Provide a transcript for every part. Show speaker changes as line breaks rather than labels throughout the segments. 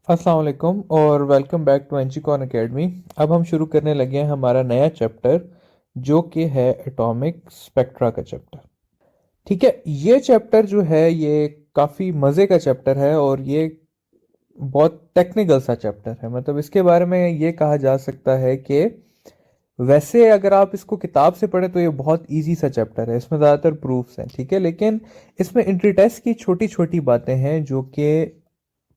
अस्सलाम वालेकुम और welcome back to NGCon academy. अब हम शुरू करने लगे हैं हमारा नया चैप्टर जो कि है एटॉमिक स्पेक्ट्रा का चैप्टर। ठीक है, ये चैप्टर जो है ये काफ़ी मज़े का चैप्टर है और ये बहुत टेक्निकल सा चैप्टर है। मतलब इसके बारे में ये कहा जा सकता है कि वैसे अगर आप इसको किताब से पढ़ें तो ये बहुत इजी सा चैप्टर है, इसमें ज़्यादातर प्रूफ्स हैं। ठीक है, लेकिन इसमें एंट्री टेस्ट की छोटी छोटी बातें हैं जो कि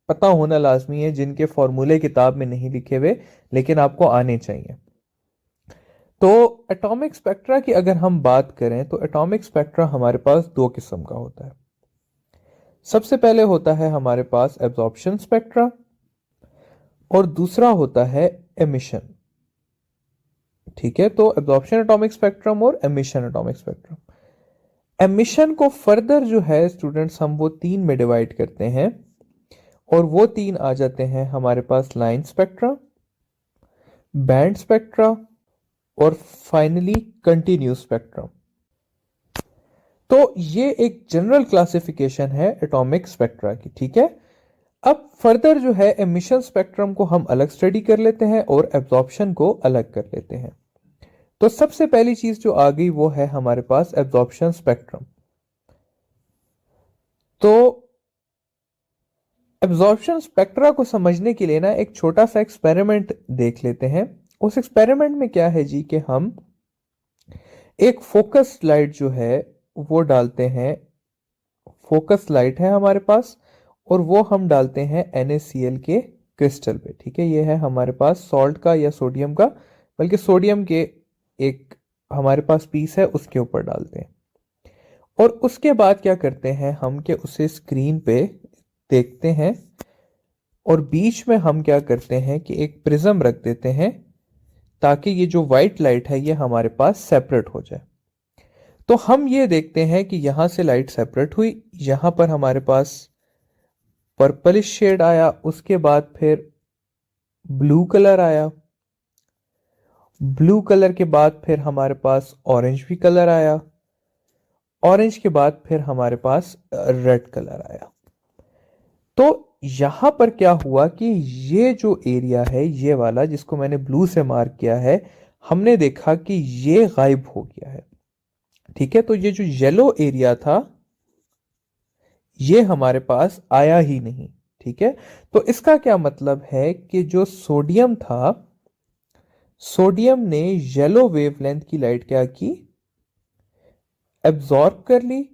पता होना लाजमी है, जिनके फॉर्मूले किताब में नहीं लिखे हुए लेकिन आपको आने चाहिए। तो एटॉमिक स्पेक्ट्रा की अगर हम बात करें तो एटॉमिक स्पेक्ट्रा हमारे पास दो किस्म का होता है। सबसे पहले होता है हमारे पास एब्जॉर्प्शन स्पेक्ट्रा और दूसरा होता है एमिशन। ठीक है, तो एब्जॉर्प्शन एटॉमिक स्पेक्ट्रम और एमिशन एटॉमिक स्पेक्ट्रम। एमिशन को फर्दर जो है स्टूडेंट्स हम वो तीन में डिवाइड करते हैं और वो तीन आ जाते हैं हमारे पास लाइन स्पेक्ट्रा, बैंड स्पेक्ट्रा और फाइनली कंटिन्यूस स्पेक्ट्रम। तो ये एक जनरल क्लासिफिकेशन है एटॉमिक स्पेक्ट्रा की। ठीक है, अब फर्दर जो है एमिशन स्पेक्ट्रम को हम अलग स्टडी कर लेते हैं और एब्जॉर्प्शन को अलग कर लेते हैं। तो सबसे पहली चीज जो आ गई वो है हमारे पास एब्जॉर्प्शन स्पेक्ट्रम। तो एब्जॉर्प्शन स्पेक्ट्रा को समझने के लिए ना एक छोटा सा एक्सपेरिमेंट देख लेते हैं। उस एक्सपेरिमेंट में क्या है जी कि हम एक फोकस लाइट जो है वो डालते हैं। फोकस लाइट है हमारे पास और वो हम डालते हैं NaCl के क्रिस्टल पे। ठीक है, ये है हमारे पास सॉल्ट का या सोडियम का, बल्कि सोडियम के एक हमारे पास पीस है उसके ऊपर डालते हैं। और उसके बाद क्या करते हैं हम कि उसे स्क्रीन पे देखते हैं और बीच में हम क्या करते हैं कि एक प्रिज्म रख देते हैं ताकि ये जो व्हाइट लाइट है ये हमारे पास सेपरेट हो जाए। तो हम ये देखते हैं कि यहां से लाइट सेपरेट हुई, यहां पर हमारे पास पर्पलिश शेड आया, उसके बाद फिर ब्लू कलर आया, ब्लू कलर के बाद फिर हमारे पास ऑरेंज भी कलर आया, ऑरेंज के बाद फिर हमारे पास रेड कलर आया। तो यहां पर क्या हुआ कि ये जो एरिया है ये वाला जिसको मैंने ब्लू से मार्क किया है, हमने देखा कि ये गायब हो गया है। ठीक है, तो ये जो येलो एरिया था ये हमारे पास आया ही नहीं। ठीक है, तो इसका क्या मतलब है कि जो सोडियम था, सोडियम ने येलो वेवलेंथ की लाइट क्या की, एब्जॉर्ब कर ली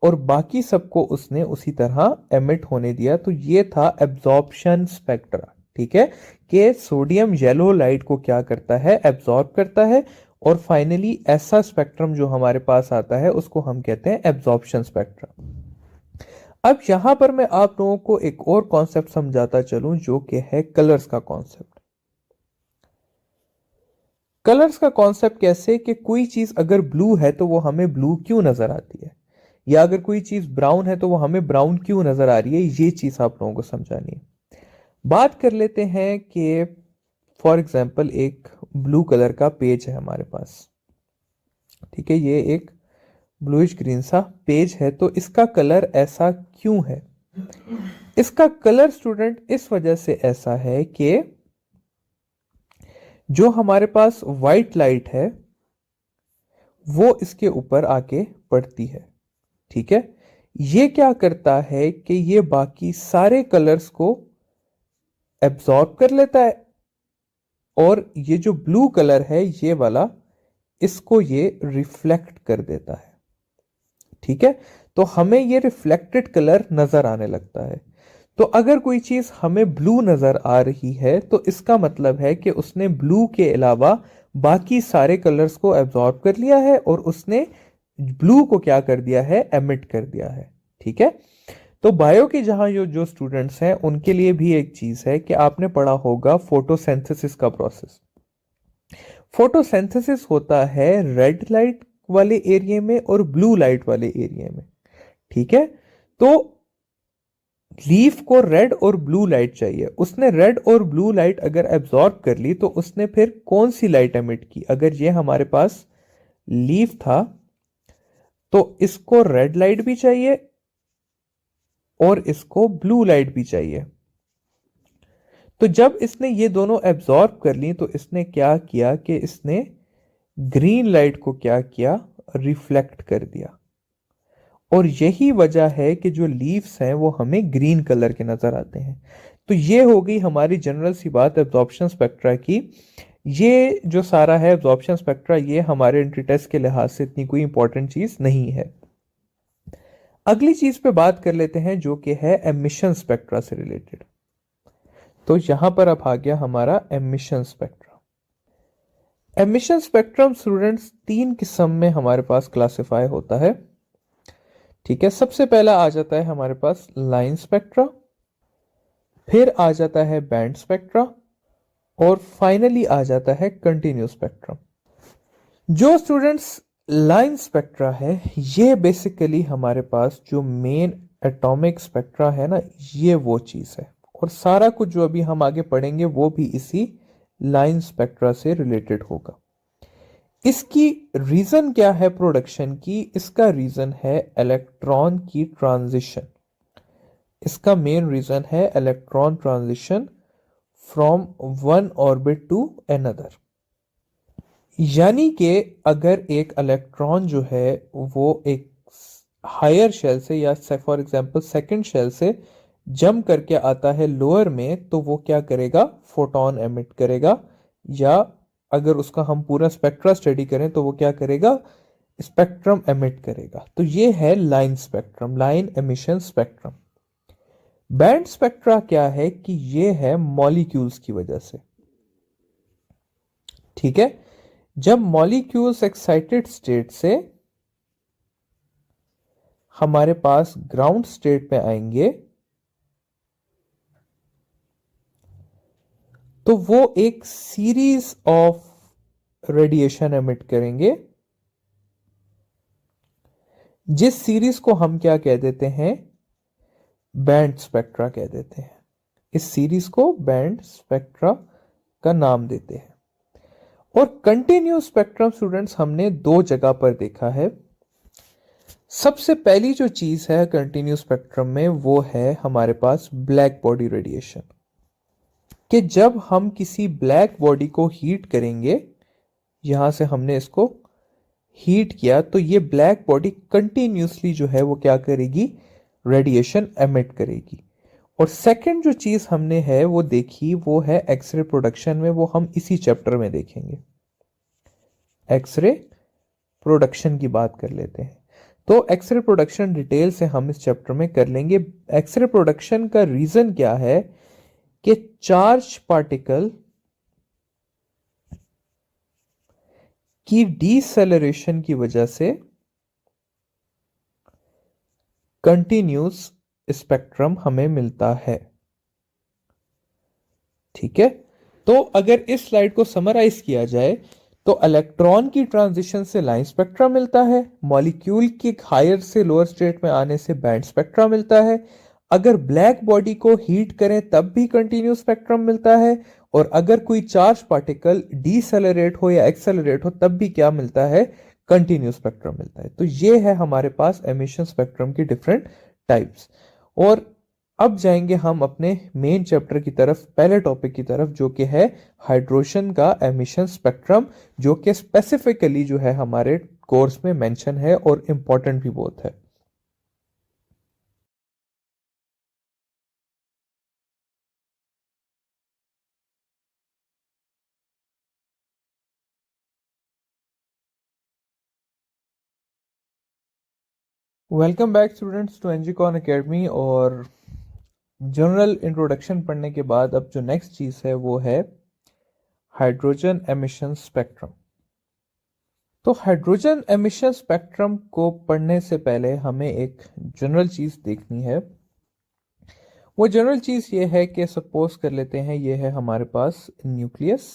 और बाकी सबको उसने उसी तरह एमिट होने दिया। तो ये था एब्जॉर्प्शन स्पेक्ट्रा। ठीक है, कि सोडियम येलो लाइट को क्या करता है, एब्जॉर्ब करता है और फाइनली ऐसा स्पेक्ट्रम जो हमारे पास आता है उसको हम कहते हैं एब्जॉर्प्शन स्पेक्ट्रा। अब यहां पर मैं आप लोगों को एक और कॉन्सेप्ट समझाता चलूं जो कि है कलर्स का कॉन्सेप्ट। कलर्स का कॉन्सेप्ट कैसे कि कोई चीज अगर ब्लू है तो वो हमें ब्लू क्यों नजर आती है, या अगर कोई चीज ब्राउन है तो वो हमें ब्राउन क्यों नजर आ रही है, ये चीज आप लोगों को समझानी है। बात कर लेते हैं कि फॉर एग्जाम्पल एक ब्लू कलर का पेज है हमारे पास। ठीक है, ये एक ब्लूइश ग्रीन सा पेज है, तो इसका कलर ऐसा क्यों है? इसका कलर स्टूडेंट इस वजह से ऐसा है कि जो हमारे पास व्हाइट लाइट है वो इसके ऊपर आके पड़ती है। ठीक है, ये क्या करता है कि ये बाकी सारे कलर्स को एब्जॉर्ब कर लेता है और ये जो ब्लू कलर है ये वाला इसको ये रिफ्लेक्ट कर देता है। ठीक है, तो हमें ये रिफ्लेक्टेड कलर नजर आने लगता है। तो अगर कोई चीज हमें ब्लू नजर आ रही है तो इसका मतलब है कि उसने ब्लू के अलावा बाकी सारे कलर्स को एब्जॉर्ब कर लिया है और उसने ब्लू को क्या कर दिया है, एमिट कर दिया है। ठीक है, तो बायो के जहां जो जो स्टूडेंट्स हैं उनके लिए भी एक चीज है कि आपने पढ़ा होगा फोटोसिंथेसिस का प्रोसेस। फोटोसिंथेसिस होता है रेड लाइट वाले एरिया में और ब्लू लाइट वाले एरिया में। ठीक है, तो लीफ को रेड और ब्लू लाइट चाहिए, उसने रेड और ब्लू लाइट अगर एब्जॉर्ब कर ली तो उसने फिर कौन सी लाइट एमिट की? अगर ये हमारे पास लीफ था तो इसको रेड लाइट भी चाहिए और इसको ब्लू लाइट भी चाहिए। तो जब इसने ये दोनों एब्जॉर्ब कर ली तो इसने क्या किया कि इसने ग्रीन लाइट को क्या किया, रिफ्लेक्ट कर दिया। और यही वजह है कि जो लीव्स हैं वो हमें ग्रीन कलर के नजर आते हैं। तो ये हो गई हमारी जनरल सी बात एब्जॉर्प्शन स्पेक्ट्रा की। ये जो सारा है एब्जॉर्प्शन स्पेक्ट्रा, ये हमारे एंट्री टेस्ट के लिहाज से इतनी कोई इंपॉर्टेंट चीज नहीं है। अगली चीज पे बात कर लेते हैं जो कि है एमिशन स्पेक्ट्रा से रिलेटेड। तो यहां पर अब आ गया हमारा emission spectra. Emission spectrum students तीन किस्म में हमारे पास क्लासिफाई होता है। ठीक है, सबसे पहला आ जाता है हमारे पास लाइन स्पेक्ट्रा, फिर आ जाता है बैंड स्पेक्ट्रा, और फाइनली आ जाता है कंटिन्यूस स्पेक्ट्रम। जो स्टूडेंट्स लाइन स्पेक्ट्रा है, ये बेसिकली हमारे पास जो मेन एटॉमिक स्पेक्ट्रा है ना, ये वो चीज है। और सारा कुछ जो अभी हम आगे पढ़ेंगे वो भी इसी लाइन स्पेक्ट्रा से रिलेटेड होगा। इसकी रीजन क्या है प्रोडक्शन की? इसका रीजन है इलेक्ट्रॉन की ट्रांजिशन। इसका मेन रीजन है electron transition from one orbit to another. यानी कि अगर एक इलेक्ट्रॉन जो है वो एक हायर शेल से या फॉर एग्जांपल सेकंड शेल से जंप करके आता है लोअर में, तो वो क्या करेगा? फोटोन एमिट करेगा। या अगर उसका हम पूरा स्पेक्ट्रा स्टडी करें तो वो क्या करेगा? स्पेक्ट्रम एमिट करेगा। तो ये है line spectrum, line emission spectrum. Band spectra क्या है कि ये है मॉलिक्यूल्स की वजह से। ठीक है, जब मॉलिक्यूल्स एक्साइटेड स्टेट से हमारे पास ग्राउंड स्टेट पे आएंगे तो वो एक सीरीज ऑफ रेडिएशन एमिट करेंगे, जिस सीरीज को हम क्या कह देते हैं? बैंड स्पेक्ट्रा कह देते हैं। इस सीरीज को बैंड स्पेक्ट्रा का नाम देते हैं। और कंटिन्यूस स्पेक्ट्रम स्टूडेंट्स हमने दो जगह पर देखा है। सबसे पहली जो चीज है कंटिन्यूस स्पेक्ट्रम में वो है हमारे पास ब्लैक बॉडी रेडिएशन। कि जब हम किसी ब्लैक बॉडी को हीट करेंगे, यहां से हमने इसको हीट किया, तो ये ब्लैक बॉडी कंटिन्यूसली जो है वो क्या करेगी? रेडिएशन एमिट करेगी। और सेकंड जो चीज हमने है वो देखी वो है एक्सरे प्रोडक्शन में, वो हम इसी चैप्टर में देखेंगे। एक्सरे प्रोडक्शन की बात कर लेते हैं। तो एक्सरे प्रोडक्शन डिटेल से हम इस चैप्टर में कर लेंगे। एक्सरे प्रोडक्शन का रीजन क्या है कि चार्ज पार्टिकल की डीसेलरेशन की वजह से कंटिन्यूस स्पेक्ट्रम हमें मिलता है। ठीक है, तो अगर इस स्लाइड को समराइज किया जाए तो इलेक्ट्रॉन की ट्रांजिशन से लाइन स्पेक्ट्रा मिलता है, मॉलिक्यूल की हायर से लोअर स्टेट में आने से बैंड स्पेक्ट्रा मिलता है, अगर ब्लैक बॉडी को हीट करें तब भी कंटिन्यूस स्पेक्ट्रम मिलता है, और अगर कोई चार्ज पार्टिकल डीसेलरेट हो या एक्सेलरेट हो तब भी क्या मिलता है? कंटिन्यूस स्पेक्ट्रम मिलता है। तो ये है हमारे पास एमिशन स्पेक्ट्रम की डिफरेंट टाइप्स। और अब जाएंगे हम अपने मेन चैप्टर की तरफ, पहले टॉपिक की तरफ, जो कि है हाइड्रोजन का एमिशन स्पेक्ट्रम, जो कि स्पेसिफिकली जो है हमारे कोर्स में मेंशन है और इंपॉर्टेंट भी बहुत है। Welcome back students to NGCon academy. और जनरल इंट्रोडक्शन पढ़ने के बाद अब जो नेक्स्ट चीज है वो है हाइड्रोजन एमिशन स्पेक्ट्रम। तो हाइड्रोजन एमिशन स्पेक्ट्रम को पढ़ने से पहले हमें एक जनरल चीज देखनी है। वो जनरल चीज ये है कि सपोज कर लेते हैं ये है हमारे पास न्यूक्लियस,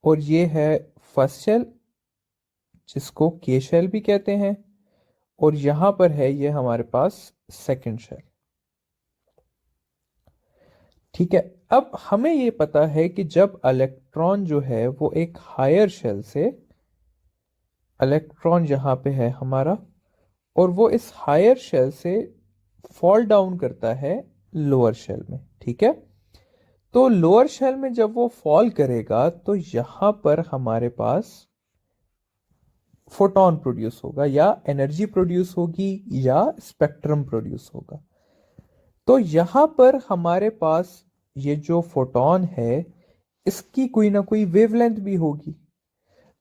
और ये है फर्स्ट शेल जिसको के शेल भी कहते हैं, और यहां पर है ये हमारे पास सेकंड शेल। ठीक है, अब हमें ये पता है कि जब इलेक्ट्रॉन जो है वो एक हायर शेल से, इलेक्ट्रॉन यहां पे है हमारा, और वो इस हायर शेल से फॉल डाउन करता है लोअर शेल में। ठीक है, तो लोअर शेल में जब वो फॉल करेगा तो यहां पर हमारे पास फोटॉन प्रोड्यूस होगा, या एनर्जी प्रोड्यूस होगी, या स्पेक्ट्रम प्रोड्यूस होगा। तो यहां पर हमारे पास ये जो फोटॉन है इसकी कोई ना कोई वेवलेंथ भी होगी।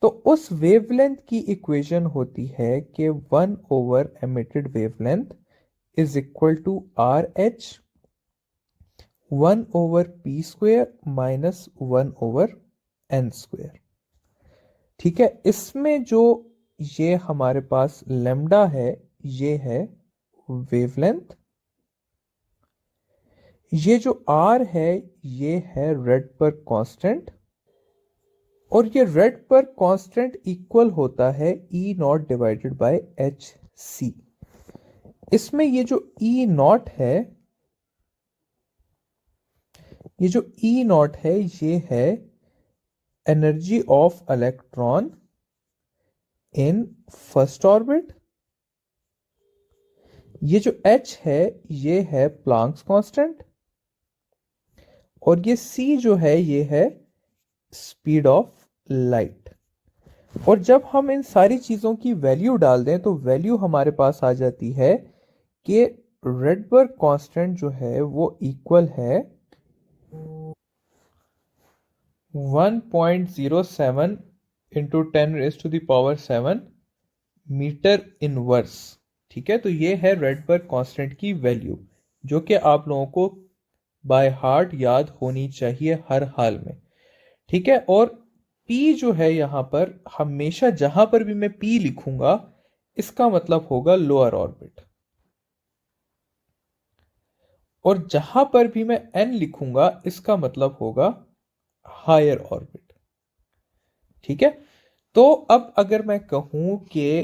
तो उस वेवलेंथ की इक्वेशन होती है कि 1 over emitted wavelength is equal to R H 1 over p² minus 1 over n²। ठीक है, इसमें जो ये हमारे पास लेमडा है ये है वेवलेंथ, ये जो r है ये है रेड पर कांस्टेंट, और ये रेड पर कांस्टेंट इक्वल होता है E naught divided by H C. इसमें ये जो ई नॉट है, ये जो ई नॉट है ये है energy of electron in first orbit. ये जो h है ये है प्लैंक्स कांस्टेंट, और ये c जो है ये है स्पीड ऑफ लाइट। और जब हम इन सारी चीजों की वैल्यू डाल दें तो वैल्यू हमारे पास आ जाती है कि रेडबर्ग कांस्टेंट जो है वो इक्वल है 1.07 इंटू 10⁻⁷ मीटर इनवर्स। ठीक है, तो ये है रेडबर्ग कांस्टेंट की वैल्यू, जो कि आप लोगों को बाय हार्ट याद होनी चाहिए हर हाल में। ठीक है, और P जो है यहां पर हमेशा जहां पर भी मैं P लिखूंगा इसका मतलब होगा लोअर ऑर्बिट, और जहां पर भी मैं N लिखूंगा इसका मतलब होगा हायर ऑर्बिट। ठीक है, तो अब अगर मैं कहूं कि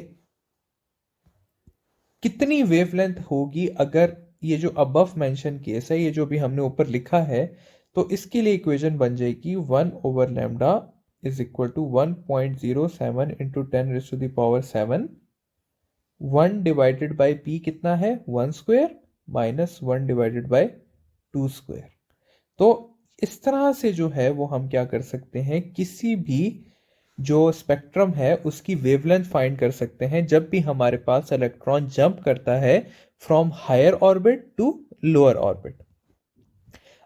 कितनी वेवलेंथ होगी अगर ये जो अबव मेंशन केस है, ये जो भी हमने ऊपर लिखा है, तो इसके लिए इक्वेशन बन जाएगी 1/λ is equal to 1.07 into 10⁻⁷ 1 divided by P कितना है 1² माइनस 1 डिवाइडेड बाई 2²। तो इस तरह से जो है वो हम क्या कर सकते हैं, किसी भी जो स्पेक्ट्रम है उसकी वेवलेंथ फाइंड कर सकते हैं जब भी हमारे पास इलेक्ट्रॉन जंप करता है from higher orbit to lower orbit.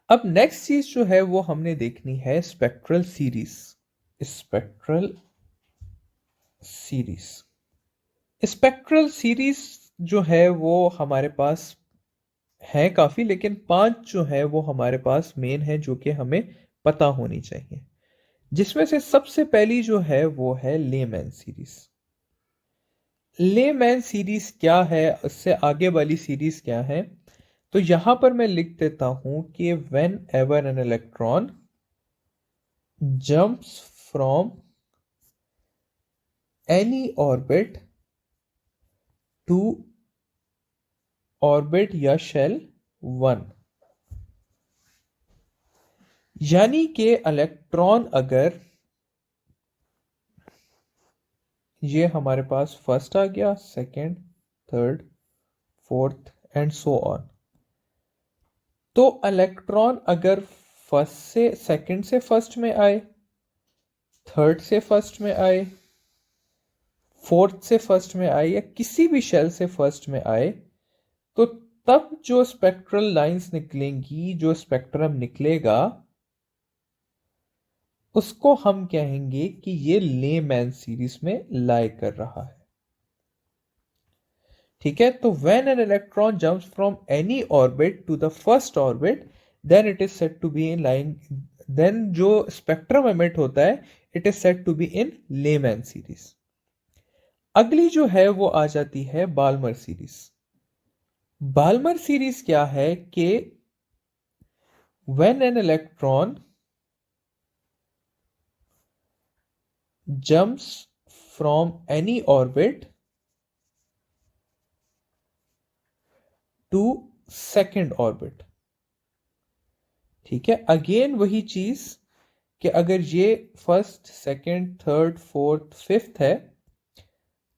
अब नेक्स्ट चीज जो है वो हमने देखनी है spectral series. Spectral series, spectral series जो है वो हमारे पास है काफी, लेकिन 5 जो है वो हमारे पास मेन है जो कि हमें पता होनी चाहिए, जिसमें से सबसे पहली जो है वो है लेमैन सीरीज। लेमैन सीरीज क्या है, उससे आगे वाली सीरीज क्या है, तो यहां पर मैं लिख देता हूं कि whenever an electron jumps from any orbit to orbit या शेल 1, यानी कि इलेक्ट्रॉन अगर ये हमारे पास फर्स्ट आ गया, second, third, fourth and so on, तो इलेक्ट्रॉन अगर फर्स्ट से सेकंड से फर्स्ट में आए, थर्ड से फर्स्ट में आए, फोर्थ से फर्स्ट में आए, या किसी भी शेल से फर्स्ट में आए, तो तब जो स्पेक्ट्रल लाइंस निकलेंगी, जो स्पेक्ट्रम निकलेगा, उसको हम कहेंगे कि ये लेमैन सीरीज में लाई कर रहा है। ठीक है, तो when an electron jumps from any orbit to the first orbit then it is said to be in line, then जो स्पेक्ट्रम एमिट होता है it is said to be in Lyman series. अगली जो है वो आ जाती है बाल्मर सीरीज। बाल्मर सीरीज क्या है कि when an electron jumps from any orbit to second orbit। ठीक है, अगेन वही चीज कि अगर ये first, second, third, fourth, fifth है,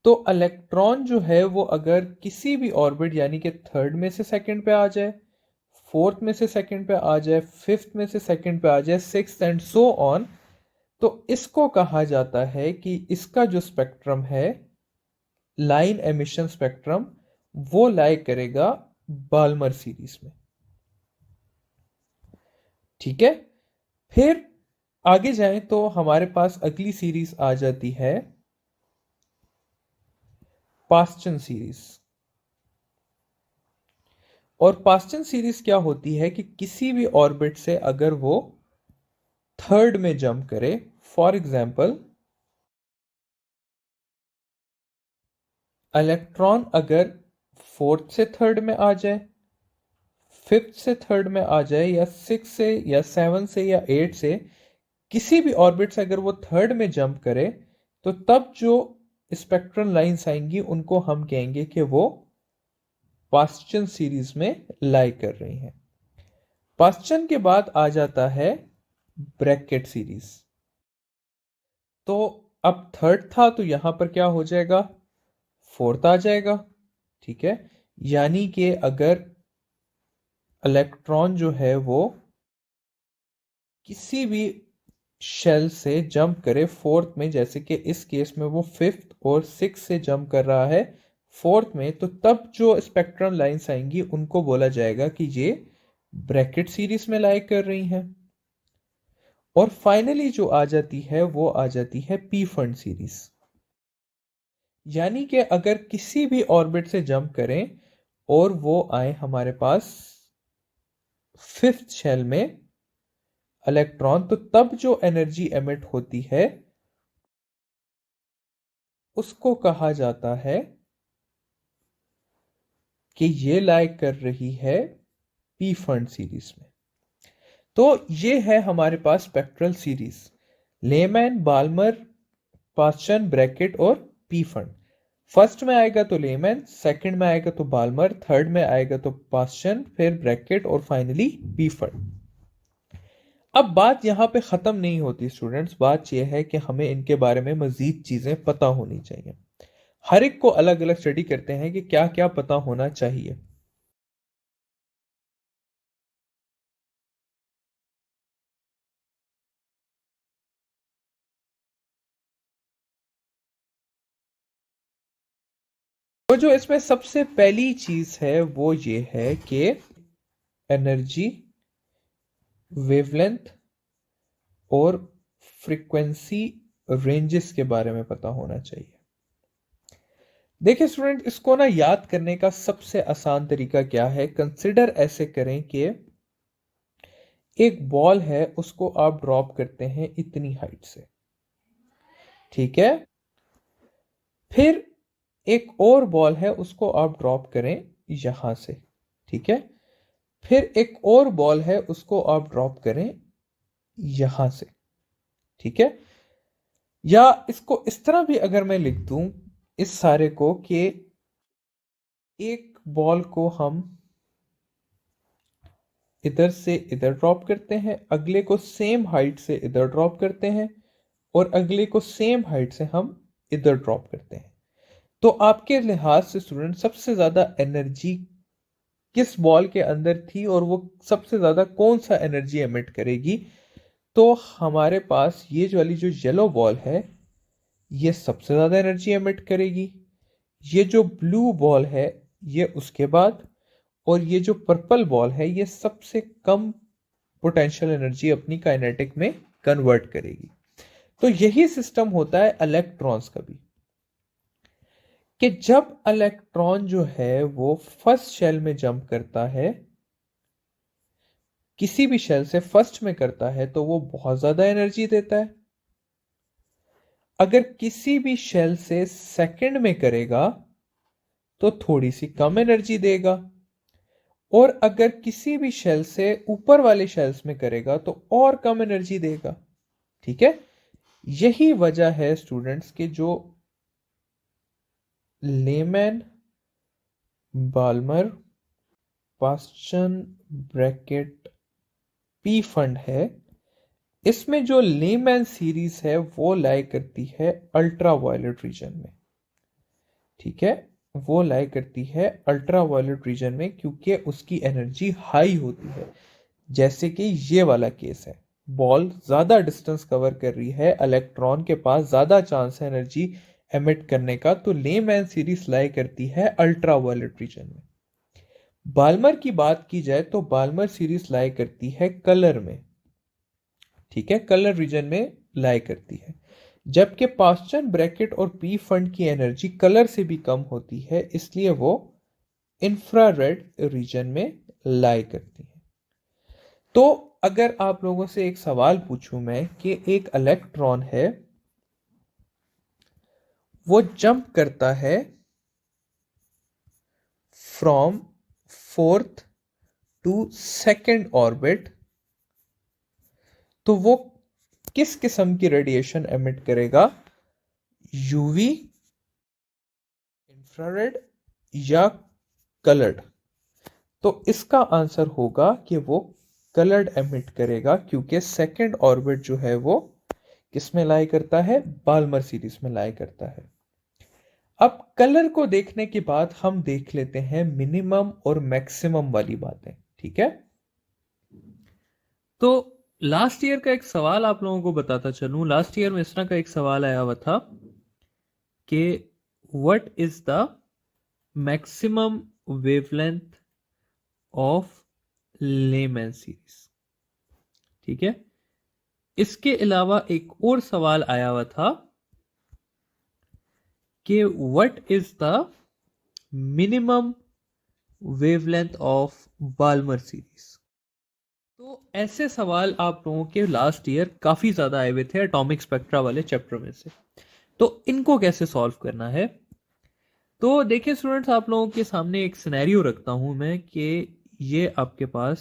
तो इलेक्ट्रॉन जो है वो अगर किसी भी ऑर्बिट यानी कि थर्ड में से सेकंड पे आ जाए, फोर्थ में से सेकंड पे आ जाए, फिफ्थ में से सेकंड पे आ जाए, सिक्स्थ एंड सो ऑन, तो इसको कहा जाता है कि इसका जो स्पेक्ट्रम है, लाइन एमिशन स्पेक्ट्रम, वो लाई करेगा बाल्मर सीरीज में। ठीक है, फिर आगे जाएं तो हमारे पास अगली सीरीज आ जाती है पास्चन सीरीज। और पास्चन सीरीज क्या होती है कि किसी भी ऑर्बिट से अगर वो थर्ड में जंप करे, फॉर एग्जाम्पल इलेक्ट्रॉन अगर फोर्थ से थर्ड में आ जाए, फिफ्थ से थर्ड में आ जाए, या सिक्स से या सेवन से या एट से, किसी भी ऑर्बिट से अगर वो थर्ड में जंप करे, तो तब जो स्पेक्ट्रल लाइंस आएंगी उनको हम कहेंगे कि वो पास्चन सीरीज में लाई कर रही हैं। पास्चन के बाद आ जाता है ब्रैकेट सीरीज। तो अब थर्ड था तो यहां पर क्या हो जाएगा, फोर्थ आ जाएगा। ठीक है, यानी कि अगर इलेक्ट्रॉन जो है वो किसी भी शेल से जंप करे फोर्थ में, जैसे कि इस केस में वो फिफ्थ और सिक्स से जंप कर रहा है फोर्थ में, तो तब जो स्पेक्ट्रम लाइंस आएंगी उनको बोला जाएगा कि ये ब्रैकेट सीरीज में लाई कर रही हैं। और फाइनली जो आ जाती है वो आ जाती है पी फंड सीरीज। यानी कि अगर किसी भी ऑर्बिट से जंप करें और वो आए हमारे पास फिफ्थ शेल में इलेक्ट्रॉन, तो तब जो एनर्जी एमिट होती है उसको कहा जाता है कि ये लाई कर रही है पी फंड सीरीज में। तो ये है हमारे पास spectral series, Lyman, Balmer, Paschen, Brackett और पी फंड। फर्स्ट में आएगा तो लेमैन, सेकंड में आएगा तो बाल्मर, थर्ड में आएगा तो पास्चन, फिर ब्रैकेट और फाइनली पी फंड। अब बात यहां पे खत्म नहीं होती स्टूडेंट्स, बात यह है कि हमें इनके बारे में मजीद चीजें पता होनी चाहिए। हर एक को अलग अलग स्टडी करते हैं कि क्या क्या पता होना चाहिए। तो जो इसमें सबसे पहली चीज है वो ये है कि एनर्जी, वेवलेंथ और फ्रीक्वेंसी रेंजेस के बारे में पता होना चाहिए। देखिए स्टूडेंट, इसको ना याद करने का सबसे आसान तरीका क्या है, कंसिडर ऐसे करें कि एक बॉल है, उसको आप ड्रॉप करते हैं इतनी हाइट से। ठीक है, फिर एक और बॉल है, उसको आप ड्रॉप करें यहां से। ठीक है, फिर एक और बॉल है, उसको आप ड्रॉप करें यहां से। ठीक है, या इसको इस तरह भी अगर मैं लिख दूं इस सारे को कि एक बॉल को हम इधर से इधर ड्रॉप करते हैं, अगले को सेम हाइट से इधर ड्रॉप करते हैं, और अगले को सेम हाइट से हम इधर ड्रॉप करते हैं। तो आपके लिहाज से स्टूडेंट सबसे ज्यादा एनर्जी किस बॉल के अंदर थी और वो सबसे ज्यादा कौन सा एनर्जी एमिट करेगी? तो हमारे पास ये जो वाली जो येलो बॉल है ये सबसे ज्यादा एनर्जी एमिट करेगी, ये जो ब्लू बॉल है ये उसके बाद, और ये जो पर्पल बॉल है ये सबसे कम पोटेंशियल एनर्जी अपनी काइनेटिक में कन्वर्ट करेगी। तो यही सिस्टम होता है इलेक्ट्रॉन्स का भी, कि जब इलेक्ट्रॉन जो है वो फर्स्ट शेल में जंप करता है, किसी भी शेल से फर्स्ट में करता है, तो वो बहुत ज्यादा एनर्जी देता है। अगर किसी भी शेल से सेकंड में करेगा तो थोड़ी सी कम एनर्जी देगा, और अगर किसी भी शेल से ऊपर वाले शेल्स में करेगा तो और कम एनर्जी देगा। ठीक है, यही वजह है स्टूडेंट्स के जो Lyman, Balmer, Paschen, Brackett, Pfund है, इसमें जो लेमैन सीरीज है वो लाई करती है अल्ट्रा वायलेट रीजन में। ठीक है, वो लाई करती है अल्ट्रा वायलेट रीजन में, क्योंकि उसकी एनर्जी हाई होती है। जैसे कि ये वाला केस है, बॉल ज्यादा डिस्टेंस कवर कर रही है, इलेक्ट्रॉन के पास ज्यादा चांस है एनर्जी एमिट करने का, तो लेमैन सीरीज लाई करती है अल्ट्रा वायलेट रीजन में। बाल्मर की बात की जाए तो बाल्मर सीरीज लाई करती है कलर में, ठीक है, कलर रीजन में लाई करती है। जबकि पास्चन, ब्रैकेट और पी फंड की एनर्जी कलर से भी कम होती है, इसलिए वो इंफ्रारेड रीजन में लाई करती है। तो अगर आप लोगों से एक सवाल पूछूं मैं कि एक इलेक्ट्रॉन है, वो जंप करता है from fourth to second orbit, तो वो किस किस्म की रेडिएशन एमिट करेगा? यूवी, इंफ्रारेड या कलर्ड? तो इसका आंसर होगा कि वो कलर्ड एमिट करेगा, क्योंकि सेकेंड ऑर्बिट जो है वो किस में लाई करता है? बाल्मर सीरीज में लाई करता है। अब कलर को देखने के बाद हम देख लेते हैं मिनिमम और मैक्सिमम वाली बातें, ठीक है। तो लास्ट ईयर का एक सवाल आप लोगों को बताता चलूं, लास्ट ईयर में इस तरह का एक सवाल आया हुआ था कि what is the maximum wavelength of layman series, ठीक है। इसके अलावा एक और सवाल आया हुआ था कि what is the minimum wavelength of Balmer series. तो ऐसे सवाल आप लोगों के लास्ट ईयर काफी ज्यादा आए हुए थे एटॉमिक स्पेक्ट्रा वाले चैप्टर में से। तो इनको कैसे सॉल्व करना है? तो देखिए स्टूडेंट्स, आप लोगों के सामने एक सिनेरियो रखता हूं मैं कि ये आपके पास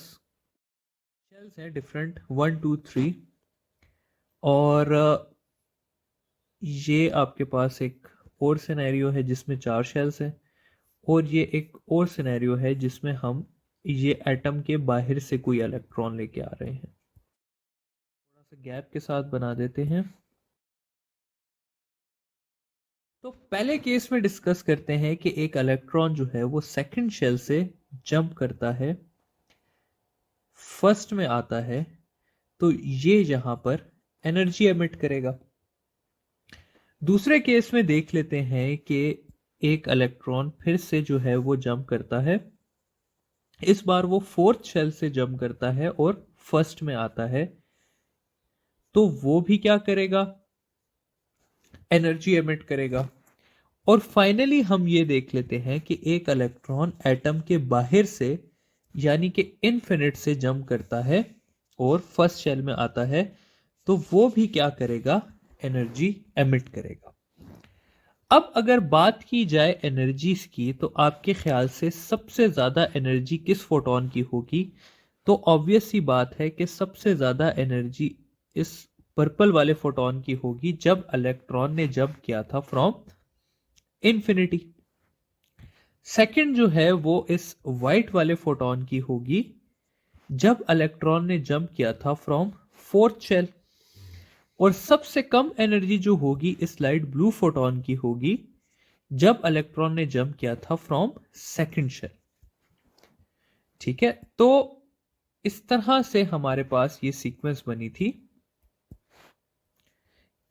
शेल्स हैं डिफरेंट 1 2 3, और ये आपके पास एक और सिनेरियो है जिसमें 4 शेल्स हैं, और ये एक और सिनेरियो है जिसमें हम ये एटम के बाहर से कोई इलेक्ट्रॉन लेके आ रहे हैं। थोड़ा सा गैप के साथ बना देते हैं। तो पहले केस में डिस्कस करते हैं कि एक इलेक्ट्रॉन जो है वो सेकंड शेल से जंप करता है, फर्स्ट में आता है, तो ये यहां पर एनर्जी एमिट करेगा। दूसरे केस में देख लेते हैं कि एक इलेक्ट्रॉन फिर से जो है वो जंप करता है, इस बार वो फोर्थ शेल से जंप करता है और फर्स्ट में आता है, तो वो भी क्या करेगा? एनर्जी एमिट करेगा। और फाइनली हम ये देख लेते हैं कि एक इलेक्ट्रॉन एटम के बाहर से यानी कि इनफिनिट से जंप करता है और फर्स्ट शेल में आता है, तो वो भी क्या करेगा? एनर्जी एमिट करेगा। अब अगर बात की जाए एनर्जीज की, तो आपके ख्याल से सबसे ज्यादा एनर्जी किस फोटोन की होगी? तो ऑब्वियस सी बात है कि सबसे ज्यादा एनर्जी इस पर्पल वाले फोटोन की होगी जब इलेक्ट्रॉन ने जंप किया था फ्रॉम इन्फिनिटी। सेकंड जो है वो इस वाइट वाले फोटोन की होगी जब इलेक्ट्रॉन ने जंप किया था फ्रॉम फोर्थ शेल। और सबसे कम एनर्जी जो होगी इस लाइट ब्लू फोटोन की होगी जब इलेक्ट्रॉन ने जंप किया था फ्रॉम सेकंड शेल, ठीक है। तो इस तरह से हमारे पास ये सीक्वेंस बनी थी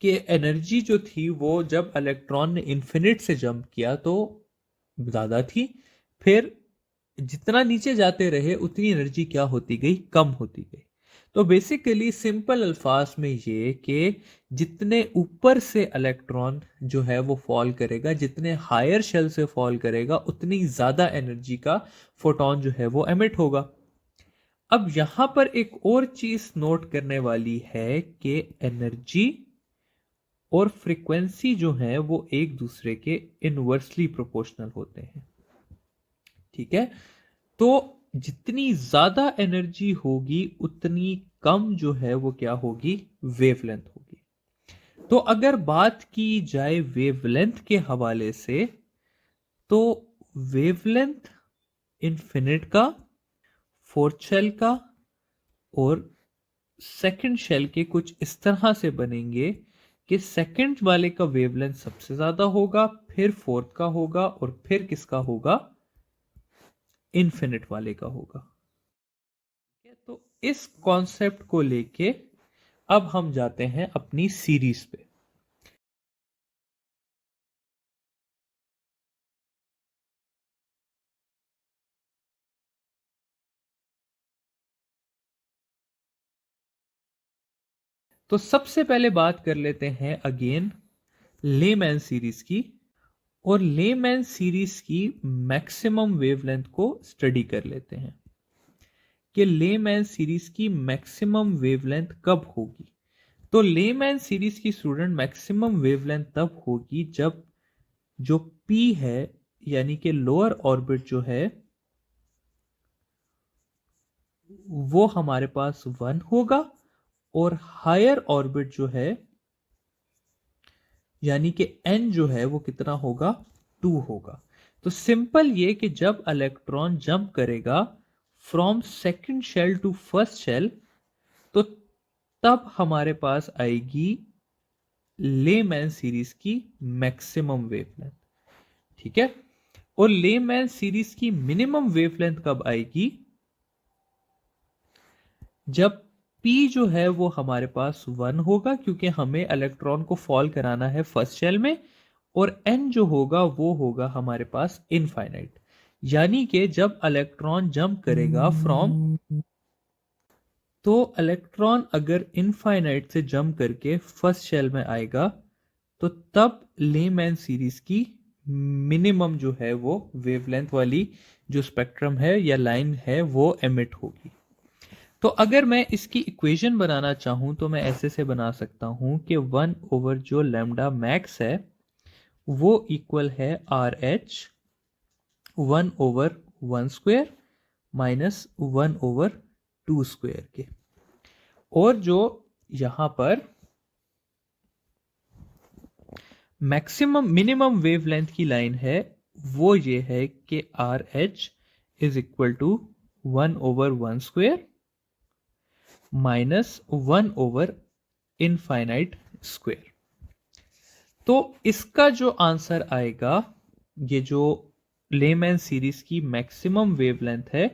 कि एनर्जी जो थी वो जब इलेक्ट्रॉन ने इन्फिनिट से जंप किया तो ज्यादा थी, फिर जितना नीचे जाते रहे उतनी एनर्जी क्या होती गई? कम होती गई। तो बेसिकली सिंपल अल्फाज में ये कि जितने ऊपर से इलेक्ट्रॉन जो है वो फॉल करेगा, जितने हायर शेल से फॉल करेगा, उतनी ज्यादा एनर्जी का फोटोन जो है वो एमिट होगा। अब यहां पर एक और चीज नोट करने वाली है कि एनर्जी और फ्रीक्वेंसी जो है वो एक दूसरे के इनवर्सली प्रोपोर्शनल होते हैं, ठीक है। तो जितनी ज्यादा एनर्जी होगी उतनी कम जो है वो क्या होगी? वेवलेंथ होगी। तो अगर बात की जाए वेवलेंथ के हवाले से, तो वेवलेंथ इनफिनिट का, फोर्थ शेल का और सेकंड शेल के कुछ इस तरह से बनेंगे कि सेकंड वाले का वेवलेंथ सबसे ज्यादा होगा, फिर फोर्थ का होगा और फिर किसका होगा, इन्फिनिट वाले का होगा। तो इस कॉन्सेप्ट को लेके अब हम जाते हैं अपनी सीरीज पे। तो सबसे पहले बात कर लेते हैं अगेन लेमैन सीरीज की, और लेमैन सीरीज की मैक्सिमम वेवलेंथ को स्टडी कर लेते हैं कि लेमैन सीरीज की मैक्सिमम वेवलेंथ कब होगी। तो लेमैन सीरीज की स्टूडेंट मैक्सिमम वेवलेंथ तब होगी जब जो पी है यानी कि लोअर ऑर्बिट जो है वो हमारे पास 1 होगा, और हायर ऑर्बिट जो है यानी कि एन जो है वो कितना होगा, 2 होगा। तो सिंपल ये कि जब इलेक्ट्रॉन जंप करेगा from second shell to first shell, तो तब हमारे पास आएगी लेमैन सीरीज की मैक्सिमम वेवलेंथ। ठीक है, और लेमैन सीरीज की मिनिमम वेवलेंथ कब आएगी, जब P जो है वो हमारे पास 1 होगा, क्योंकि हमें इलेक्ट्रॉन को फॉल कराना है फर्स्ट शेल में, और N जो होगा वो होगा हमारे पास इनफाइनाइट। यानी कि जब इलेक्ट्रॉन जंप करेगा फ्रॉम, तो इलेक्ट्रॉन अगर इनफाइनाइट से जंप करके फर्स्ट शेल में आएगा, तो तब लेमैन सीरीज की मिनिमम जो है वो वेवलेंथ वाली जो स्पेक्ट्रम है या लाइन है वो एमिट होगी। तो अगर मैं इसकी इक्वेशन बनाना चाहूं तो मैं ऐसे से बना सकता हूं कि 1 ओवर जो लैम्डा मैक्स है वो इक्वल है R H 1 over 1 square minus 1 over 2 square के। और जो यहां पर मैक्सिमम मिनिमम वेवलेंथ की लाइन है वो ये है कि R H is equal to 1 over 1 square minus 1 over infinite square. तो इसका जो आंसर आएगा, ये जो लेमैन सीरीज की मैक्सिमम वेवलेंथ है,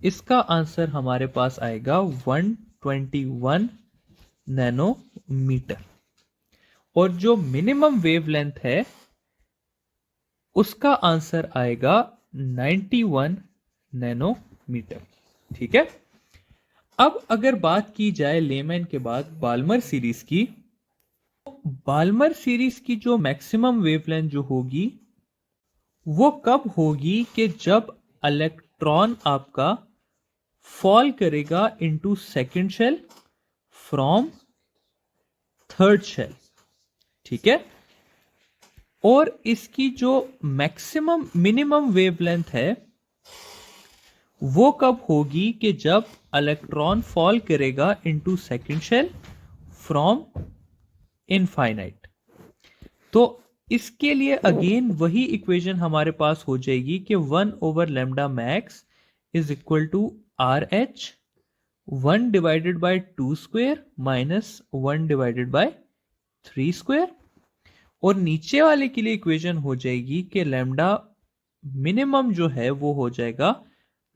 इसका आंसर हमारे पास आएगा 121 नैनोमीटर। और जो मिनिमम वेवलेंथ है उसका आंसर आएगा 91 नैनोमीटर। ठीक है, अब अगर बात की जाए लेमैन के बाद बाल्मर सीरीज की, बाल्मर सीरीज की जो मैक्सिमम वेवलेंथ जो होगी वो कब होगी कि जब इलेक्ट्रॉन आपका फॉल करेगा into second shell from third shell. ठीक है, और इसकी जो मैक्सिमम मिनिमम वेवलेंथ है वो कब होगी कि जब इलेक्ट्रॉन फॉल करेगा into second shell from infinite. तो इसके लिए अगेन वही इक्वेशन हमारे पास हो जाएगी कि 1 over lambda max is equal to R H 1 divided by 2 square minus 1 divided by 3 square. और नीचे वाले के लिए इक्वेशन हो जाएगी कि लैम्डा मिनिमम जो है वो हो जाएगा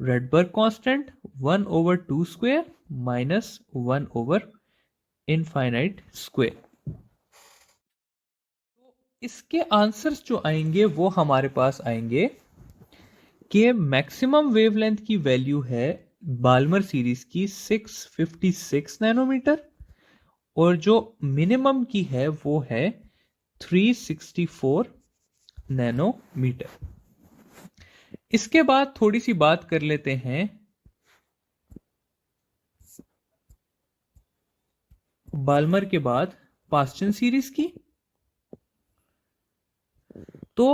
Rydberg constant 1 over 2 square minus 1 over infinite square. इसके आंसर्स जो आएंगे वो हमारे पास आएंगे कि मैक्सिमम वेवलेंथ की वैल्यू है बाल्मर सीरीज की 656 नैनोमीटर, और जो मिनिमम की है वो है 364 नैनोमीटर। इसके बाद थोड़ी सी बात कर लेते हैं बाल्मर के बाद पास्चन सीरीज की। तो